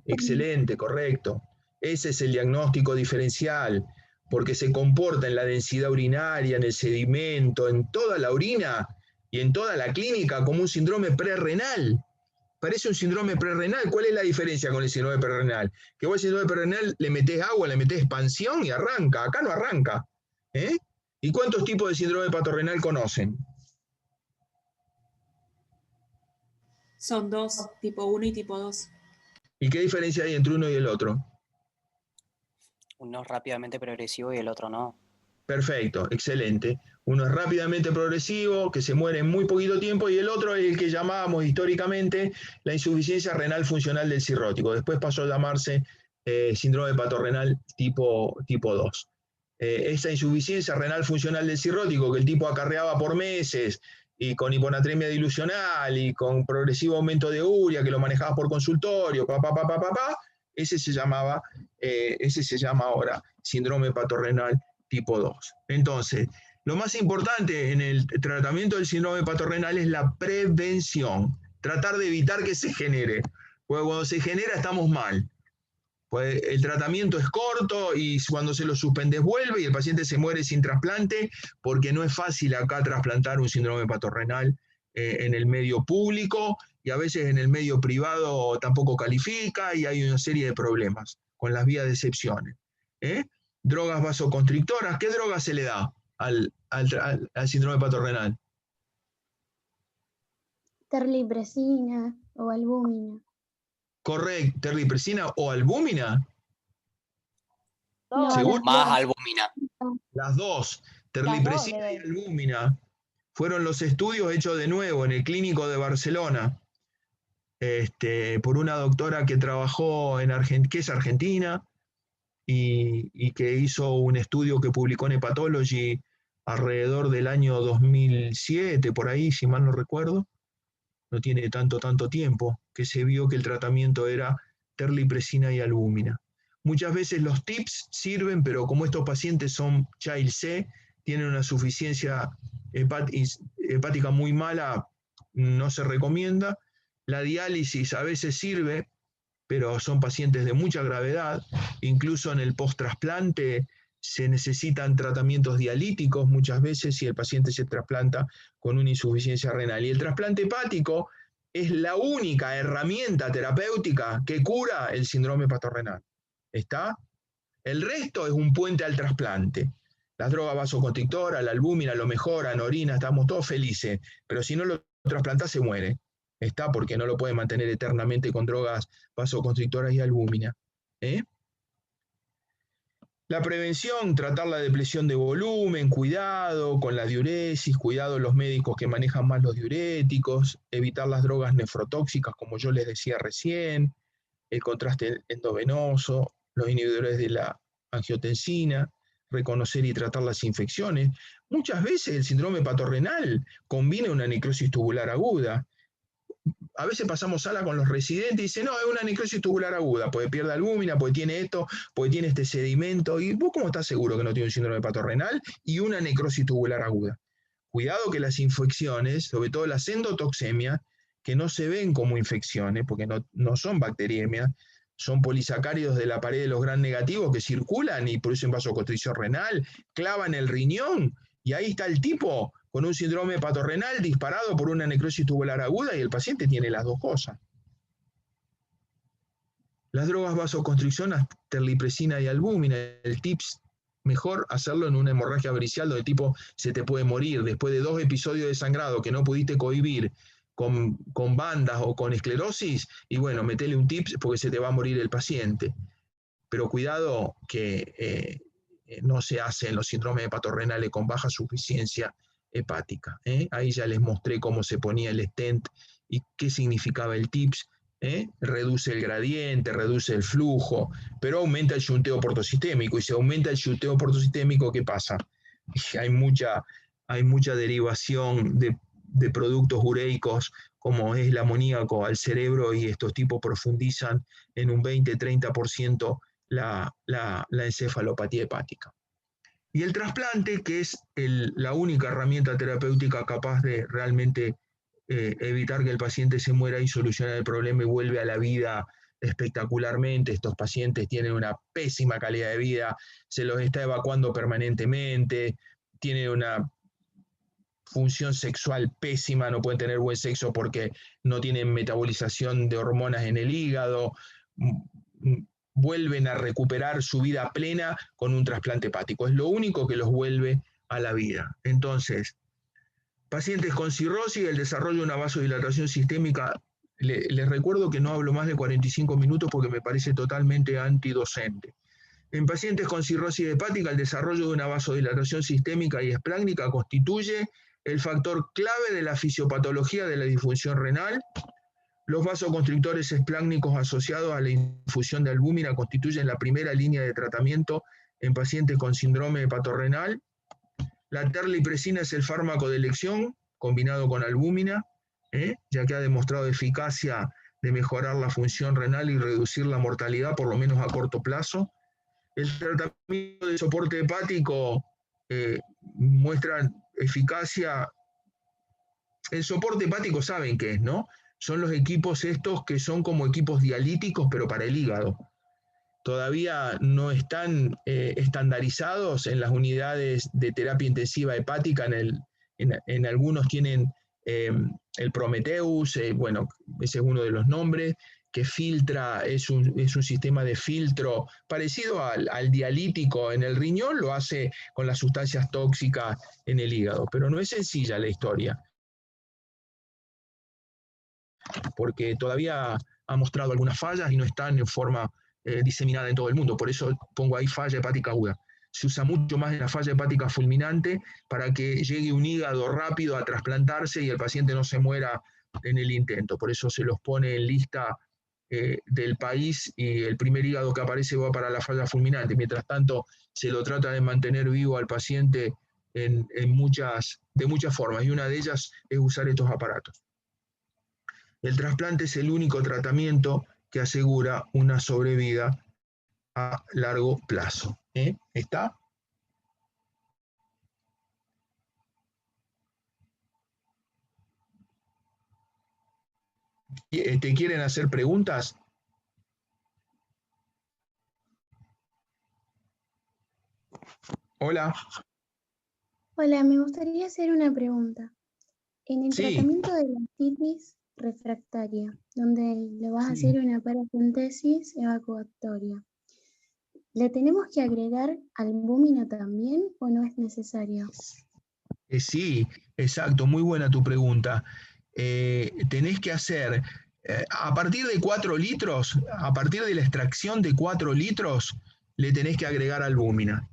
excelente, correcto. Ese es el diagnóstico diferencial, porque se comporta en la densidad urinaria, en el sedimento, en toda la orina, y en toda la clínica como un síndrome prerrenal. Parece un síndrome prerrenal. ¿Cuál es la diferencia con el síndrome prerrenal? Que vos al síndrome prerrenal le metés agua, le metés expansión y arranca. Acá no arranca. ¿Y cuántos tipos de síndrome hepatorenal conocen? Son 2, tipo 1 y tipo 2. ¿Y qué diferencia hay entre uno y el otro? Uno es rápidamente progresivo y el otro no. Perfecto, excelente. Uno es rápidamente progresivo, que se muere en muy poquito tiempo, y el otro es el que llamábamos históricamente la insuficiencia renal funcional del cirrótico. Después pasó a llamarse síndrome hepatorenal tipo 2. Esa insuficiencia renal funcional del cirrótico que el tipo acarreaba por meses, y con hiponatremia dilucional, y con progresivo aumento de urea, que lo manejabas por consultorio, ese se llama ahora síndrome hepatorenal tipo 2. Entonces, lo más importante en el tratamiento del síndrome hepatorenal es la prevención, tratar de evitar que se genere, porque cuando se genera estamos mal. Pues el tratamiento es corto y cuando se lo suspendes vuelve y el paciente se muere sin trasplante, porque no es fácil acá trasplantar un síndrome hepatorenal en el medio público, y a veces en el medio privado tampoco califica, y hay una serie de problemas con las vías de excepciones. Drogas vasoconstrictoras, ¿qué droga se le da al síndrome hepatorenal? Terlipresina o albúmina. Correcto, terlipresina o albúmina. No, ¿Seguro? Más albúmina. Las dos, terlipresina y albúmina. Fueron los estudios hechos de nuevo en el Clínico de Barcelona, por una doctora que trabajó que es argentina, y que hizo un estudio que publicó en Hepatology alrededor del año 2007, por ahí, si mal no recuerdo. No tiene tanto tiempo, que se vio que el tratamiento era terlipresina y albúmina. Muchas veces los TIPS sirven, pero como estos pacientes son Child C, tienen una suficiencia hepática muy mala, no se recomienda. La diálisis a veces sirve, pero son pacientes de mucha gravedad. Incluso en el post-trasplante se necesitan tratamientos dialíticos muchas veces si el paciente se trasplanta con una insuficiencia renal. Y el trasplante hepático es la única herramienta terapéutica que cura el síndrome hepatorenal. ¿Está? El resto es un puente al trasplante. Las drogas vasoconstrictoras, la albúmina lo mejoran, orina, estamos todos felices, pero si no lo trasplantás se muere. ¿Está? Porque no lo puede mantener eternamente con drogas vasoconstrictoras y albúmina. La prevención, tratar la depresión de volumen, cuidado con la diuresis, cuidado los médicos que manejan más los diuréticos, evitar las drogas nefrotóxicas, como yo les decía recién, el contraste endovenoso, los inhibidores de la angiotensina, reconocer y tratar las infecciones. Muchas veces el síndrome hepatorenal combina una necrosis tubular aguda. A veces pasamos sala con los residentes y dicen, no, es una necrosis tubular aguda, porque pierde albúmina, porque tiene esto, porque tiene este sedimento. ¿Y vos cómo estás seguro que no tiene un síndrome hepatorenal y una necrosis tubular aguda? Cuidado que las infecciones, sobre todo las endotoxemias, que no se ven como infecciones, porque no son bacteriemias, son polisacáridos de la pared de los gram negativos que circulan y producen vasoconstricción renal, clavan el riñón, y ahí está el tipo con un síndrome hepatorenal disparado por una necrosis tubular aguda, y el paciente tiene las dos cosas. Las drogas vasoconstricciones, terlipresina y albúmina, el TIPS, mejor hacerlo en una hemorragia varicial donde el tipo se te puede morir después de 2 episodios de sangrado que no pudiste cohibir con bandas o con esclerosis, y bueno, metele un TIPS porque se te va a morir el paciente. Pero cuidado que no se hace en los síndromes hepatorenales con baja suficiencia hepática. Ahí ya les mostré cómo se ponía el stent y qué significaba el TIPS. Reduce el gradiente, reduce el flujo, pero aumenta el shunteo portosistémico, y si aumenta el shunteo portosistémico, ¿qué pasa? Hay mucha derivación de productos ureicos, como es el amoníaco, al cerebro, y estos tipos profundizan en un 20-30% la encefalopatía hepática. Y el trasplante, que es la única herramienta terapéutica capaz de realmente evitar que el paciente se muera y solucionar el problema y vuelve a la vida espectacularmente. Estos pacientes tienen una pésima calidad de vida, se los está evacuando permanentemente, tienen una función sexual pésima, no pueden tener buen sexo porque no tienen metabolización de hormonas en el hígado, vuelven a recuperar su vida plena con un trasplante hepático. Es lo único que los vuelve a la vida. Entonces, pacientes con cirrosis, el desarrollo de una vasodilatación sistémica, les recuerdo que no hablo más de 45 minutos porque me parece totalmente antidocente. En pacientes con cirrosis hepática, el desarrollo de una vasodilatación sistémica y esplácnica constituye el factor clave de la fisiopatología de la disfunción renal. Los vasoconstrictores esplácnicos asociados a la infusión de albúmina constituyen la primera línea de tratamiento en pacientes con síndrome hepatorrenal. La terlipresina es el fármaco de elección combinado con albúmina, ya que ha demostrado eficacia de mejorar la función renal y reducir la mortalidad, por lo menos a corto plazo. El tratamiento de soporte hepático muestra eficacia. El soporte hepático saben qué es, ¿no? Son los equipos estos que son como equipos dialíticos, pero para el hígado. Todavía no están estandarizados en las unidades de terapia intensiva hepática. En algunos tienen el Prometheus, bueno, ese es uno de los nombres, que filtra, es un sistema de filtro parecido al dialítico en el riñón, lo hace con las sustancias tóxicas en el hígado. Pero no es sencilla la historia, porque todavía ha mostrado algunas fallas y no están en forma diseminada en todo el mundo. Por eso pongo ahí falla hepática aguda. Se usa mucho más en la falla hepática fulminante para que llegue un hígado rápido a trasplantarse y el paciente no se muera en el intento. Por eso se los pone en lista del país y el primer hígado que aparece va para la falla fulminante. Mientras tanto, se lo trata de mantener vivo al paciente de muchas formas, y una de ellas es usar estos aparatos. El trasplante es el único tratamiento que asegura una sobrevida a largo plazo. ¿Está? ¿Te quieren hacer preguntas? Hola. Hola, me gustaría hacer una pregunta. En el tratamiento de la hepatitis refractaria, donde le vas a hacer una paracentesis evacuatoria, ¿le tenemos que agregar albúmina también o no es necesario? Sí, exacto, muy buena tu pregunta. Tenés que hacer, a partir de 4 litros, a partir de la extracción de 4 litros, le tenés que agregar albúmina.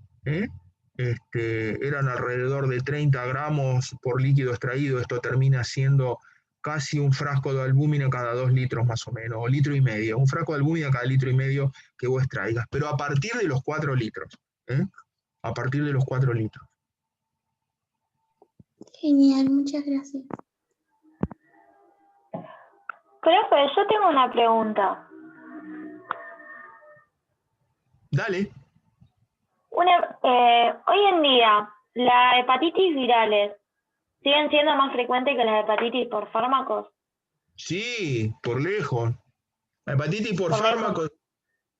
Eran alrededor de 30 gramos por líquido extraído. Esto termina siendo casi un frasco de albúmina cada 2 litros más o menos, o litro y medio. Un frasco de albúmina cada litro y medio que vos extraigas, pero a partir de los 4 litros. A partir de los 4 litros. Genial, muchas gracias. Profe, yo tengo una pregunta. Dale. Hoy en día, ¿las hepatitis virales siguen siendo más frecuentes que las hepatitis por fármacos? Sí, por lejos. La hepatitis por fármacos,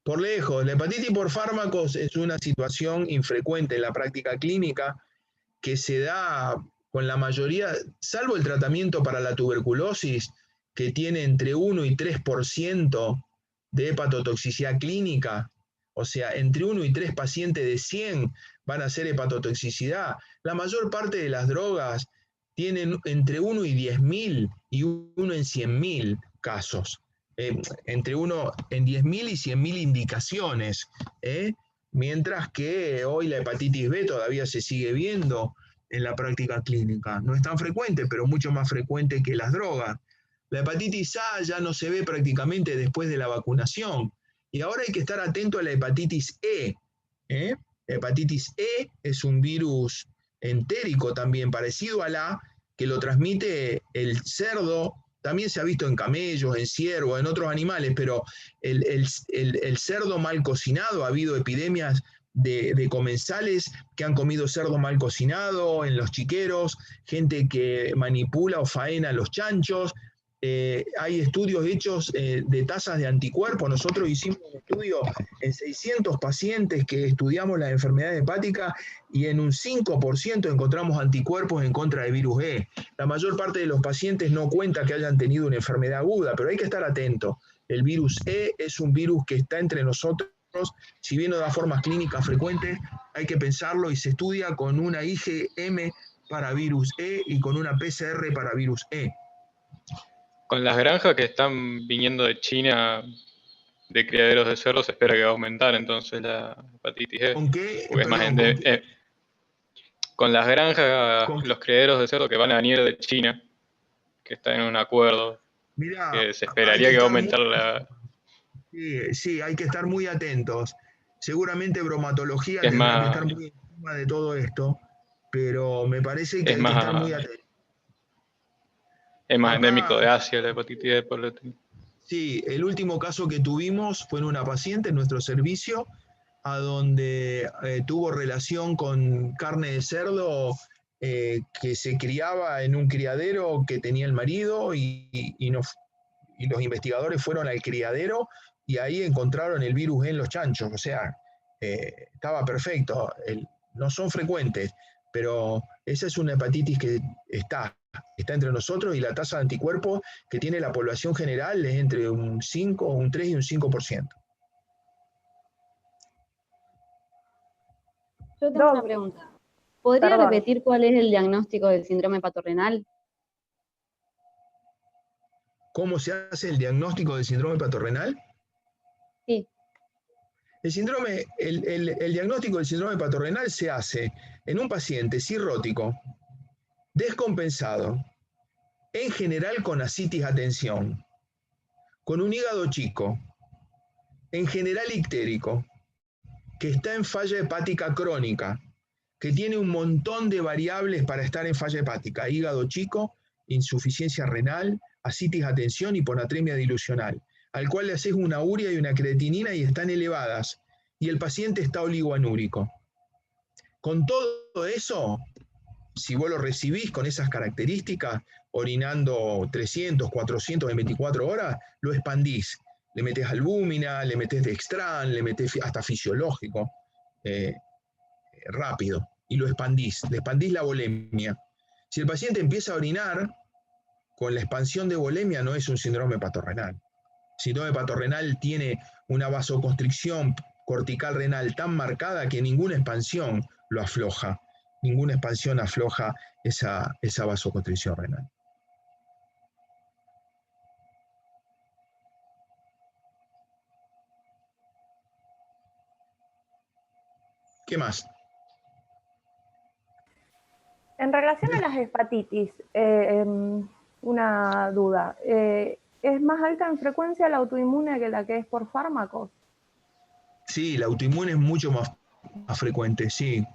por lejos. La hepatitis por fármacos es una situación infrecuente en la práctica clínica que se da con la mayoría, salvo el tratamiento para la tuberculosis, que tiene entre 1 y 3% de hepatotoxicidad clínica. O sea, entre 1 y 3 pacientes de 100 van a ser hepatotoxicidad. La mayor parte de las drogas tienen entre 1 y 10.000 y 1 en 100.000 casos. Entre 1 en 10.000 y 100.000 indicaciones. Mientras que hoy la hepatitis B todavía se sigue viendo en la práctica clínica. No es tan frecuente, pero mucho más frecuente que las drogas. La hepatitis A ya no se ve prácticamente después de la vacunación. Y ahora hay que estar atento a la hepatitis E. La hepatitis E es un virus entérico también, parecido a la que lo transmite el cerdo. También se ha visto en camellos, en ciervos, en otros animales, pero el cerdo mal cocinado, ha habido epidemias de comensales que han comido cerdo mal cocinado en los chiqueros, gente que manipula o faena los chanchos, hay estudios hechos de tasas de anticuerpos. Nosotros hicimos un estudio en 600 pacientes que estudiamos las enfermedades hepáticas y en un 5% encontramos anticuerpos en contra del virus E. La mayor parte de los pacientes no cuenta que hayan tenido una enfermedad aguda, pero hay que estar atento. El virus E es un virus que está entre nosotros. Si bien no da formas clínicas frecuentes, hay que pensarlo y se estudia con una IgM para virus E y con una PCR para virus E. Con las granjas que están viniendo de China, de criaderos de cerdos, se espera que va a aumentar entonces la hepatitis E. ¿Con qué? Porque es más Perdón, con las granjas, los criaderos de cerdo que van a venir de China, que están en un acuerdo, mirá, que se esperaría que va a aumentar la... Sí, hay que estar muy atentos. Seguramente bromatología Es tendrá que más, estar muy encima de todo esto, pero me parece que es hay que estar muy más, atentos. es más Acá, endémico de Asia la hepatitis E, por lo tanto. sí, el último caso que tuvimos fue en una paciente en nuestro servicio, a donde tuvo relación con carne de cerdo que se criaba en un criadero que tenía el marido y los investigadores fueron al criadero y ahí encontraron el virus en los chanchos. O sea, estaba perfecto. No son frecuentes, pero esa es una hepatitis que está entre nosotros y la tasa de anticuerpos que tiene la población general es entre un 5, un 3 y un 5%. Yo tengo una pregunta. ¿Podría repetir cuál es el diagnóstico del síndrome patorrenal? ¿Cómo se hace el diagnóstico del síndrome patorrenal? Sí. El diagnóstico del síndrome patorrenal se hace en un paciente cirrótico, descompensado, en general con ascitis a tensión, con un hígado chico, en general ictérico, que está en falla hepática crónica, que tiene un montón de variables para estar en falla hepática: hígado chico, insuficiencia renal, ascitis a tensión, hiponatremia dilucional, al cual le haces una urea y una creatinina y están elevadas, y el paciente está oligoanúrico. Con todo eso, si vos lo recibís con esas características, orinando 300, 400 en 24 horas, lo expandís. Le metés albúmina, le metés dextran, le metés hasta fisiológico, rápido, y lo expandís. Le expandís la volemia. Si el paciente empieza a orinar, con la expansión de volemia no es un síndrome patorrenal. El síndrome patorrenal tiene una vasoconstricción cortical renal tan marcada que ninguna expansión lo afloja. Ninguna expansión afloja esa vasoconstricción renal. ¿Qué más? En relación a las hepatitis, una duda. ¿Es más alta en frecuencia la autoinmune que la que es por fármacos? Sí, la autoinmune es mucho más frecuente, sí.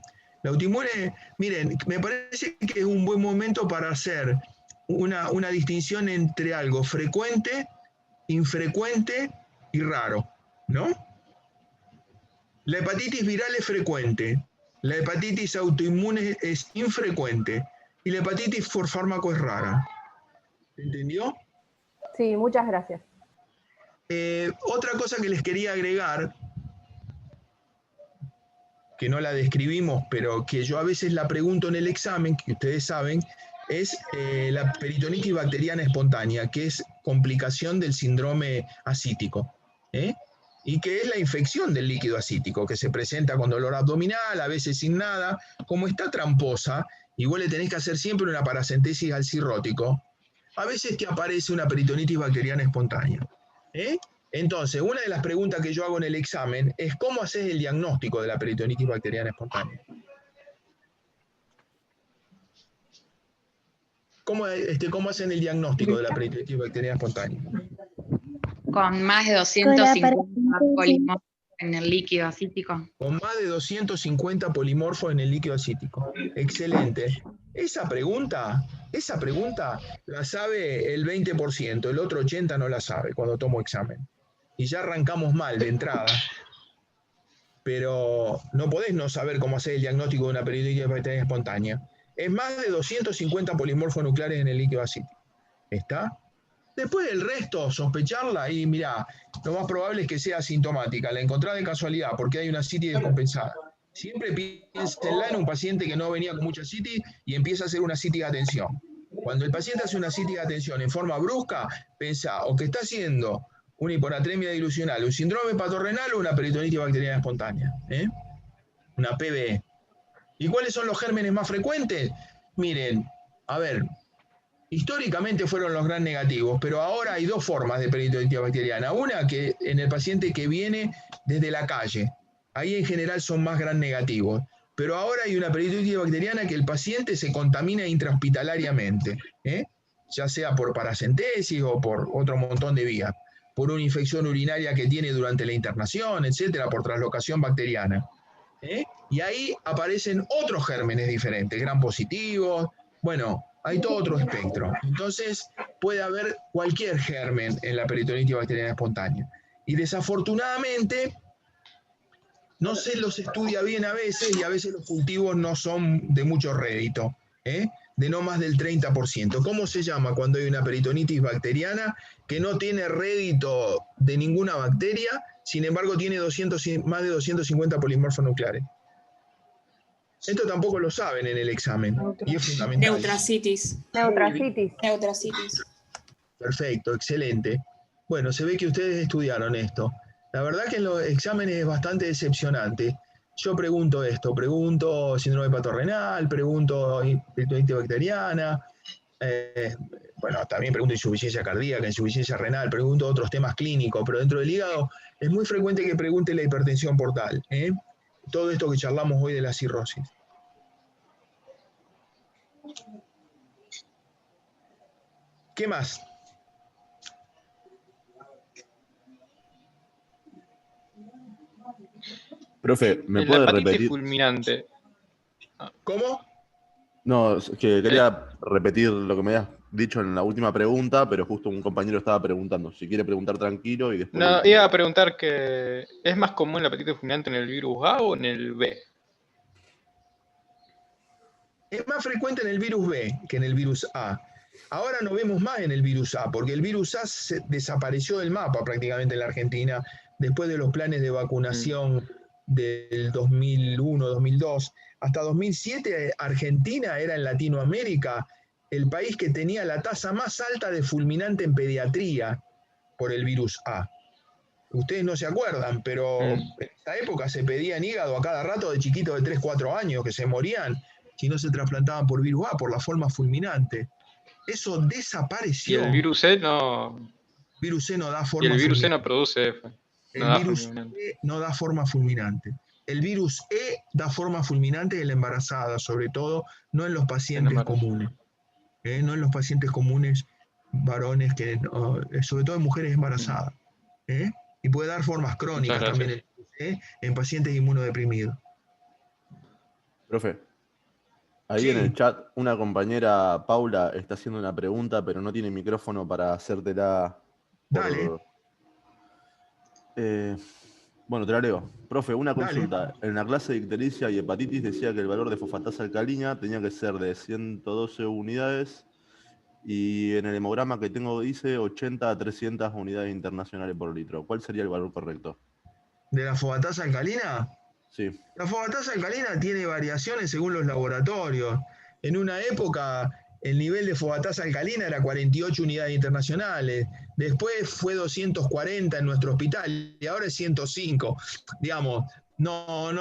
La autoinmune, miren, me parece que es un buen momento para hacer una distinción entre algo frecuente, infrecuente y raro, ¿no? La hepatitis viral es frecuente, la hepatitis autoinmune es infrecuente y la hepatitis por fármaco es rara. ¿Entendió? Sí, muchas gracias. Otra cosa que les quería agregar, que no la describimos, pero que yo a veces la pregunto en el examen, que ustedes saben, es la peritonitis bacteriana espontánea, que es complicación del síndrome ascítico, y que es la infección del líquido ascítico, que se presenta con dolor abdominal, a veces sin nada. Como está tramposa, y vos le tenés que hacer siempre una paracentesis al cirrótico, a veces te aparece una peritonitis bacteriana espontánea. Entonces, una de las preguntas que yo hago en el examen es ¿cómo haces el diagnóstico de la peritonitis bacteriana espontánea? ¿Cómo hacen el diagnóstico de la peritonitis bacteriana espontánea? Con más de 250 polimorfos en el líquido acítico. Con más de 250 polimorfos en el líquido acítico. Excelente. Esa pregunta la sabe el 20%, el otro 80% no la sabe cuando tomo examen. Y ya arrancamos mal de entrada. Pero no podés no saber cómo hacer el diagnóstico de una peritonitis bacteriana espontánea. Es más de 250 polimorfos nucleares en el líquido acítico. ¿Está? Después el resto, sospecharla y mirá, lo más probable es que sea asintomática, la encontrás de casualidad porque hay una citis descompensada. Siempre piénsenla en un paciente que no venía con mucha citis y empieza a hacer una citis de atención. Cuando el paciente hace una citis de atención en forma brusca, pensá o que está haciendo una hiponatremia dilucional, un síndrome patorrenal o una peritonitis bacteriana espontánea, una PBE. ¿Y cuáles son los gérmenes más frecuentes? Miren, a ver, históricamente fueron los gram negativos, pero ahora hay dos formas de peritonitis bacteriana. Una que en el paciente que viene desde la calle, ahí en general son más gram negativos, pero ahora hay una peritonitis bacteriana que el paciente se contamina intrahospitalariamente, ya sea por paracentesis o por otro montón de vías, por una infección urinaria que tiene durante la internación, etcétera, por translocación bacteriana. Y ahí aparecen otros gérmenes diferentes, gram positivos, bueno, hay todo otro espectro. Entonces, puede haber cualquier germen en la peritonitis bacteriana espontánea. Y desafortunadamente, no se los estudia bien a veces y a veces los cultivos no son de mucho rédito, de no más del 30%. ¿Cómo se llama cuando hay una peritonitis bacteriana que no tiene rédito de ninguna bacteria, sin embargo tiene más de 250 polimorfos nucleares? Esto tampoco lo saben en el examen y es fundamental. Neutrocitis. Neutrocitis. Perfecto, excelente. Bueno, se ve que ustedes estudiaron esto. La verdad que en los exámenes es bastante decepcionante. Yo pregunto esto, pregunto síndrome patorrenal, pregunto peritonitis bacteriana, bueno, también pregunto insuficiencia cardíaca, insuficiencia renal, pregunto otros temas clínicos, pero dentro del hígado es muy frecuente que pregunte la hipertensión portal, todo esto que charlamos hoy de la cirrosis. ¿Qué más? Profe, ¿me puede repetir? Fulminante. ¿Cómo? No, es que quería repetir lo que me habías dicho en la última pregunta, pero justo un compañero estaba preguntando. Si quiere preguntar tranquilo y después... No, iba a preguntar que ¿es más común la hepatitis fulminante en el virus A o en el B? Es más frecuente en el virus B que en el virus A. Ahora no vemos más en el virus A, porque el virus A desapareció del mapa prácticamente en la Argentina después de los planes de vacunación del 2001, 2002. Hasta 2007 Argentina era en Latinoamérica el país que tenía la tasa más alta de fulminante en pediatría por el virus A. Ustedes no se acuerdan, pero en esa época se pedían hígado a cada rato de chiquitos de 3, 4 años que se morían si no se trasplantaban por virus A, por la forma fulminante. Eso desapareció. Y el virus C no... Virus C no da forma fulminante. Y el virus C no produce F. El virus E no da forma fulminante. El virus E da forma fulminante en la embarazada, sobre todo, no en los pacientes comunes. No en los pacientes comunes varones, sobre todo en mujeres embarazadas. Y puede dar formas crónicas también en pacientes inmunodeprimidos. Profe, ahí en el chat una compañera, Paula, está haciendo una pregunta, pero no tiene micrófono para hacértela. Dale. Bueno, te la leo. Profe, una consulta. En la clase de ictericia y hepatitis decía que el valor de fosfatasa alcalina tenía que ser de 112 unidades y en el hemograma que tengo dice 80 a 300 unidades internacionales por litro. ¿Cuál sería el valor correcto? ¿De la fosfatasa alcalina? Sí. La fosfatasa alcalina tiene variaciones según los laboratorios. En una época el nivel de fosfatasa alcalina era 48 unidades internacionales, después fue 240 en nuestro hospital y ahora es 105. Digamos, no,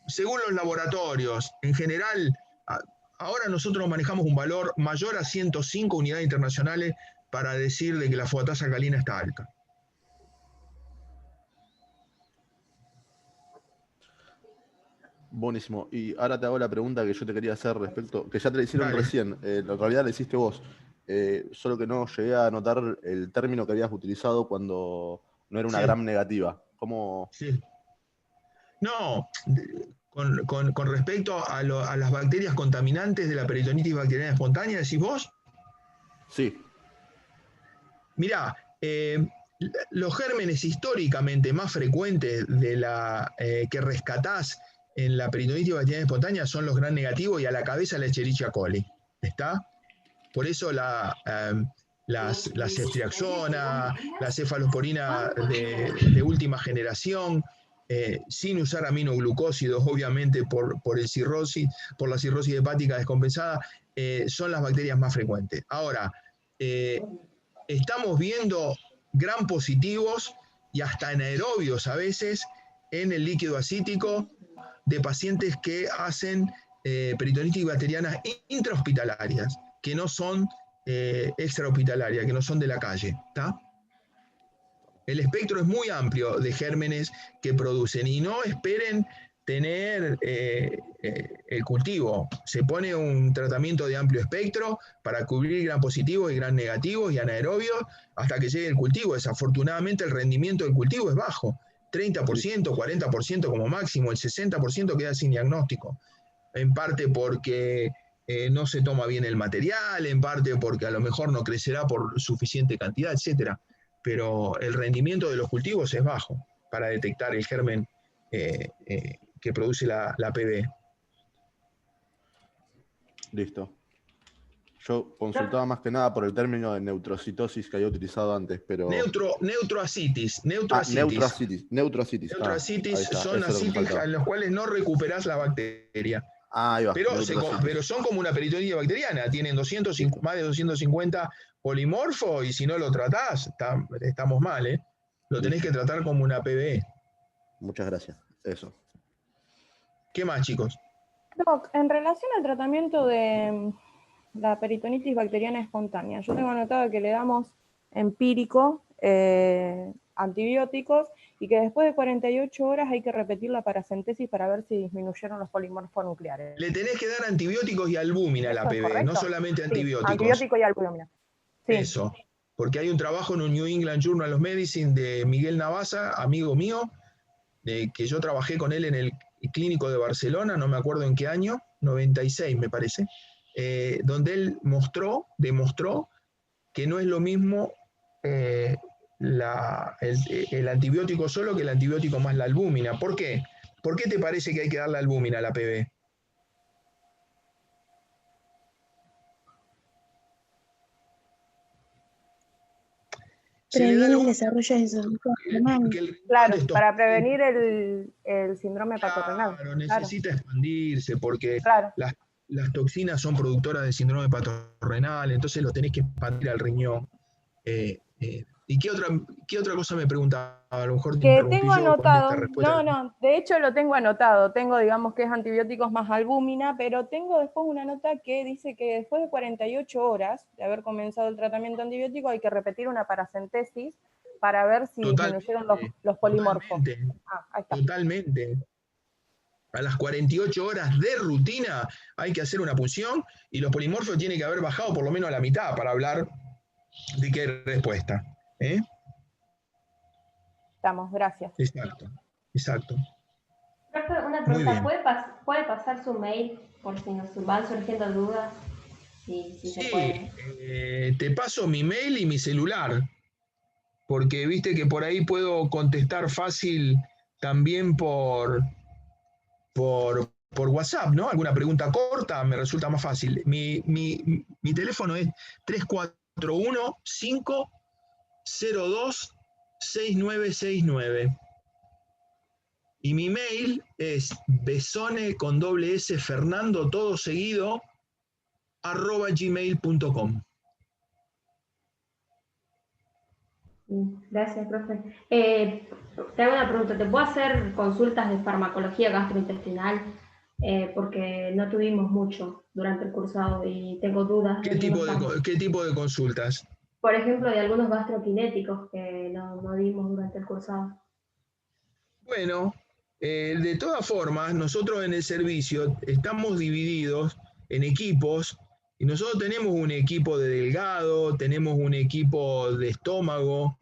según los laboratorios, en general, ahora nosotros manejamos un valor mayor a 105 unidades internacionales para decir de que la fosfatasa alcalina está alta. Buenísimo. Y ahora te hago la pregunta que yo te quería hacer respecto, que ya te la hicieron recién, en realidad la hiciste vos, solo que no llegué a notar el término que habías utilizado cuando no era una gram negativa. ¿Cómo? Sí. No, con respecto a las bacterias contaminantes de la peritonitis bacteriana espontánea, ¿decís vos? Sí. Mirá, los gérmenes históricamente más frecuentes de que rescatás en la peritonitis bacteriana espontánea son los gram negativos y a la cabeza la Escherichia coli. ¿Está? Por eso la ceftriaxona, la cefalosporina de última generación, sin usar aminoglucósidos, obviamente por la cirrosis hepática descompensada, son las bacterias más frecuentes. Ahora, estamos viendo gram positivos y hasta anaerobios a veces en el líquido acítico de pacientes que hacen peritonitis bacterianas intrahospitalarias, que no son extrahospitalarias, que no son de la calle, ¿está? El espectro es muy amplio de gérmenes que producen y no esperen tener el cultivo. Se pone un tratamiento de amplio espectro para cubrir gram positivos y gram negativos y anaerobios hasta que llegue el cultivo. Desafortunadamente el rendimiento del cultivo es bajo, 30%, 40% como máximo, el 60% queda sin diagnóstico. En parte porque no se toma bien el material, en parte porque a lo mejor no crecerá por suficiente cantidad, etcétera. Pero el rendimiento de los cultivos es bajo para detectar el germen que produce la PB. Listo. Yo consultaba más que nada por el término de neutrocitosis que había utilizado antes, pero... Neutroasitis. Neutroasitis. Son asitis a los cuales no recuperás la bacteria. Ahí va. Pero son como una peritonitis bacteriana, tienen más de 250 polimorfos y si no lo tratás, estamos mal, ¿eh? Lo tenés que tratar como una PBE. Muchas gracias. Eso. ¿Qué más, chicos? Doc, en relación al tratamiento de la peritonitis bacteriana espontánea, yo tengo anotado que le damos empírico, antibióticos, y que después de 48 horas hay que repetir la paracentesis para ver si disminuyeron los polimorfos nucleares. Le tenés que dar antibióticos y albúmina a la PBE, no solamente antibióticos. Antibiótico y albúmina. Sí. Eso, porque hay un trabajo en un New England Journal of Medicine de Miguel Navasa, amigo mío, que yo trabajé con él en el clínico de Barcelona, no me acuerdo en qué año, 96 me parece, donde él demostró que no es lo mismo el antibiótico solo que el antibiótico más la albúmina. ¿Por qué? ¿Por qué te parece que hay que darle albúmina a la PB? Prevenir el desarrollo de síndrome renal. Claro, para prevenir el síndrome patorrenal. Claro, necesita expandirse porque las toxinas son productoras de síndrome patorrenal, entonces lo tenés que expandir al riñón. ¿Y qué otra cosa me preguntaba? A lo mejor te interrumpí tengo yo anotado, con esta respuesta. no, de hecho lo tengo anotado, tengo digamos que es antibióticos más albúmina, pero tengo después una nota que dice que después de 48 horas de haber comenzado el tratamiento antibiótico hay que repetir una paracentesis para ver si disminuyeron los polimorfos. Ahí está. Totalmente. A las 48 horas de rutina hay que hacer una punción y los polimorfos tienen que haber bajado por lo menos a la mitad para hablar de qué respuesta. Estamos, gracias. Exacto. Profe, una pregunta, ¿puede pasar su mail por si nos van surgiendo dudas? Si se puede. Te paso mi mail y mi celular, porque viste que por ahí puedo contestar fácil también por WhatsApp, ¿no? Alguna pregunta corta me resulta más fácil. Mi teléfono es 341-502-6969. Y mi mail es besone con doble S Fernando todo seguido @gmail.com. Gracias, profe. Te hago una pregunta. ¿Te puedo hacer consultas de farmacología gastrointestinal? Porque no tuvimos mucho durante el cursado y tengo dudas. ¿Qué tipo de consultas? Por ejemplo, de algunos gastroquinéticos que no dimos durante el cursado. Bueno, de todas formas, nosotros en el servicio estamos divididos en equipos y nosotros tenemos un equipo de delgado, tenemos un equipo de estómago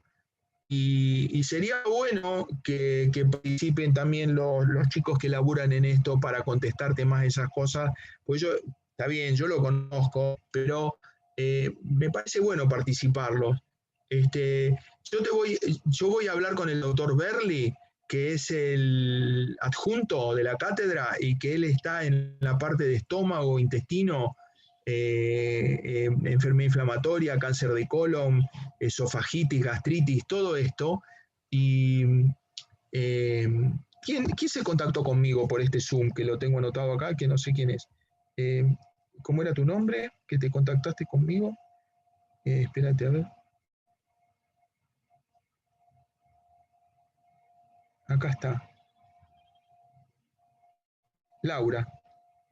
y sería bueno que participen también los chicos que laburan en esto para contestarte más esas cosas, pues está bien, yo lo conozco, pero me parece bueno participarlos. Yo voy a hablar con el doctor Berli, que es el adjunto de la cátedra y que él está en la parte de estómago, intestino enfermedad inflamatoria, cáncer de colon, esofagitis, gastritis, todo esto. Y ¿quién se contactó conmigo por este Zoom? Que lo tengo anotado acá, que no sé quién es. ¿Cómo era tu nombre? ¿Que te contactaste conmigo? Espérate, a ver. Acá está. Laura,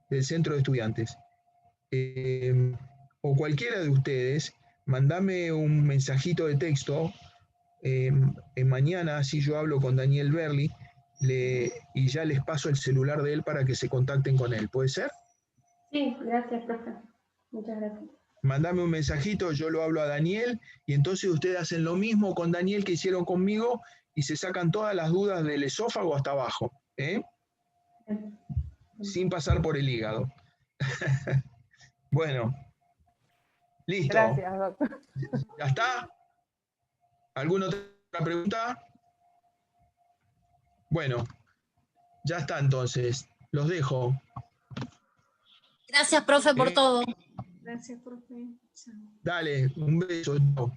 del Centro de Estudiantes. O cualquiera de ustedes, mandame un mensajito de texto en mañana, así yo hablo con Daniel Berli y ya les paso el celular de él para que se contacten con él. ¿Puede ser? Sí, gracias, profe. Muchas gracias. Mandame un mensajito, yo lo hablo a Daniel y entonces ustedes hacen lo mismo con Daniel que hicieron conmigo y se sacan todas las dudas del esófago hasta abajo, sin pasar por el hígado. Bueno, listo. Gracias, doctor. ¿Ya está? ¿Alguna otra pregunta? Bueno, ya está entonces. Los dejo. Gracias, profe, por todo. Gracias, profe. Chao. Dale, un beso. Chao.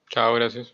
Chao, gracias.